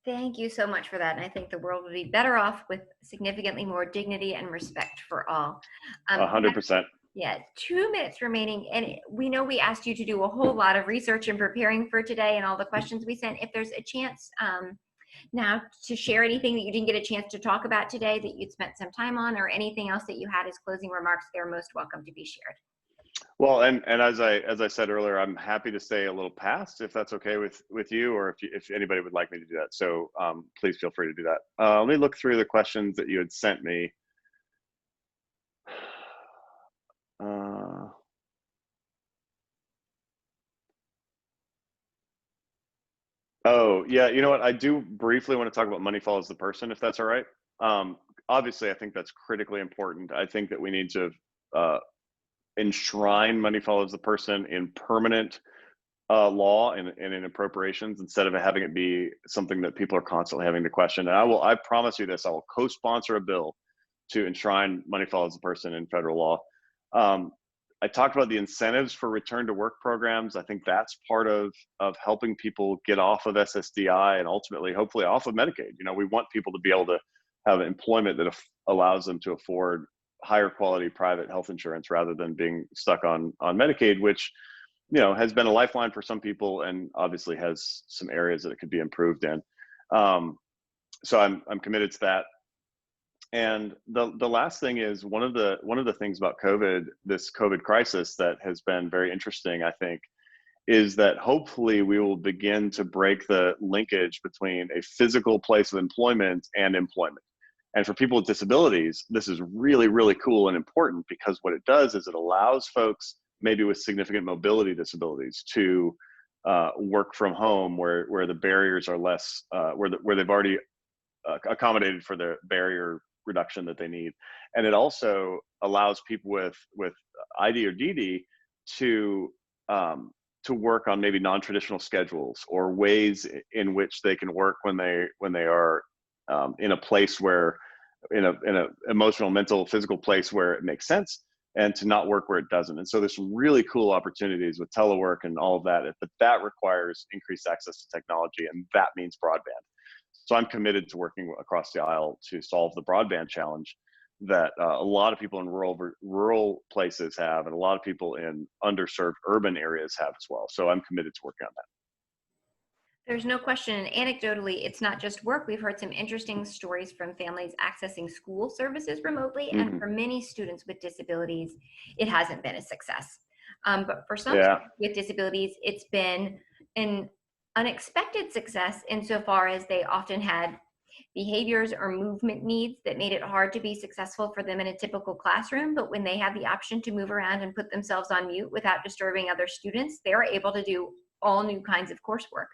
Thank you so much for that. And I think the world would be better off with significantly more dignity and respect for all. 100%. Yeah, 2 minutes remaining. And we know we asked you to do a whole lot of research in preparing for today and all the questions we sent. If there's a chance now to share anything that you didn't get a chance to talk about today that you'd spent some time on, or anything else that you had as closing remarks, they're most welcome to be shared. Well, and as I said earlier, I'm happy to stay a little past if that's okay with you, or if anybody would like me to do that. So please feel free to do that. Let me look through the questions that you had sent me. Oh, yeah, you know what? I do briefly want to talk about money follows the person, if that's all right. Obviously, I think that's critically important. I think that we need to enshrine money follows the person in permanent law and in appropriations, instead of having it be something that people are constantly having to question. And I promise you this, I will co-sponsor a bill to enshrine money follows the person in federal law. I talked about the incentives for return to work programs. I think that's part of helping people get off of SSDI and ultimately, hopefully, off of Medicaid. We want people to be able to have employment that allows them to afford higher quality private health insurance rather than being stuck on Medicaid, which has been a lifeline for some people and obviously has some areas that it could be improved in. So I'm committed to that. And the last thing is one of the things about this COVID crisis that has been very interesting, I think, is that hopefully we will begin to break the linkage between a physical place of employment and employment. And for people with disabilities, this is really, really cool and important, because what it does is it allows folks maybe with significant mobility disabilities to work from home where the barriers are less, where they've already accommodated for the barrier reduction that they need. And it also allows people with ID or DD to work on maybe non-traditional schedules or ways in which they can work when they are in a place where, in a emotional, mental, physical place where it makes sense, and to not work where it doesn't. And so there's some really cool opportunities with telework and all of that, but that requires increased access to technology, and that means broadband. So I'm committed to working across the aisle to solve the broadband challenge that a lot of people in rural places have, and a lot of people in underserved urban areas have as well. So I'm committed to working on that. There's no question. And anecdotally, it's not just work. We've heard some interesting stories from families accessing school services remotely. Mm-hmm. And for many students with disabilities, it hasn't been a success. But for some with disabilities, it's been an unexpected success insofar as they often had behaviors or movement needs that made it hard to be successful for them in a typical classroom. But when they have the option to move around and put themselves on mute without disturbing other students, they are able to do all new kinds of coursework.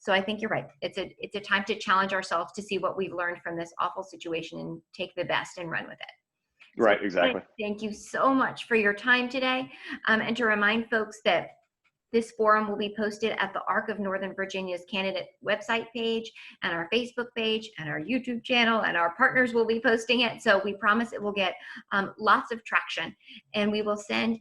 So I think you're right. It's a time to challenge ourselves to see what we've learned from this awful situation and take the best and run with it. Right, exactly. Thank you so much for your time today. And to remind folks that this forum will be posted at the ARC of Northern Virginia's candidate website page and our Facebook page and our YouTube channel, and our partners will be posting it. So we promise it will get lots of traction. And we will send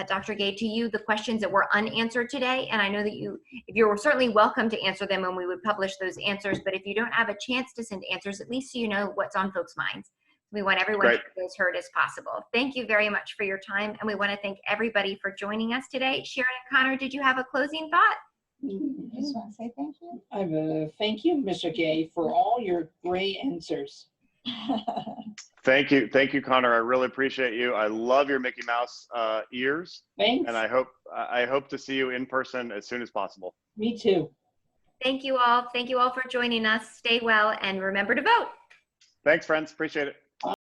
Dr. Gade to you the questions that were unanswered today. And I know that you're certainly welcome to answer them when we would publish those answers. But if you don't have a chance to send answers, at least so you know what's on folks' minds. We want everyone Great. to be as heard as possible. Thank you very much for your time, and we want to thank everybody for joining us today. Sharon and Connor, did you have a closing thought? I just want to say thank you. Thank you, Mr. Gay, for all your great answers. Thank you, Connor. I really appreciate you. I love your Mickey Mouse ears, Thanks. and I hope to see you in person as soon as possible. Me too. Thank you all. Thank you all for joining us. Stay well and remember to vote. Thanks, friends. Appreciate it.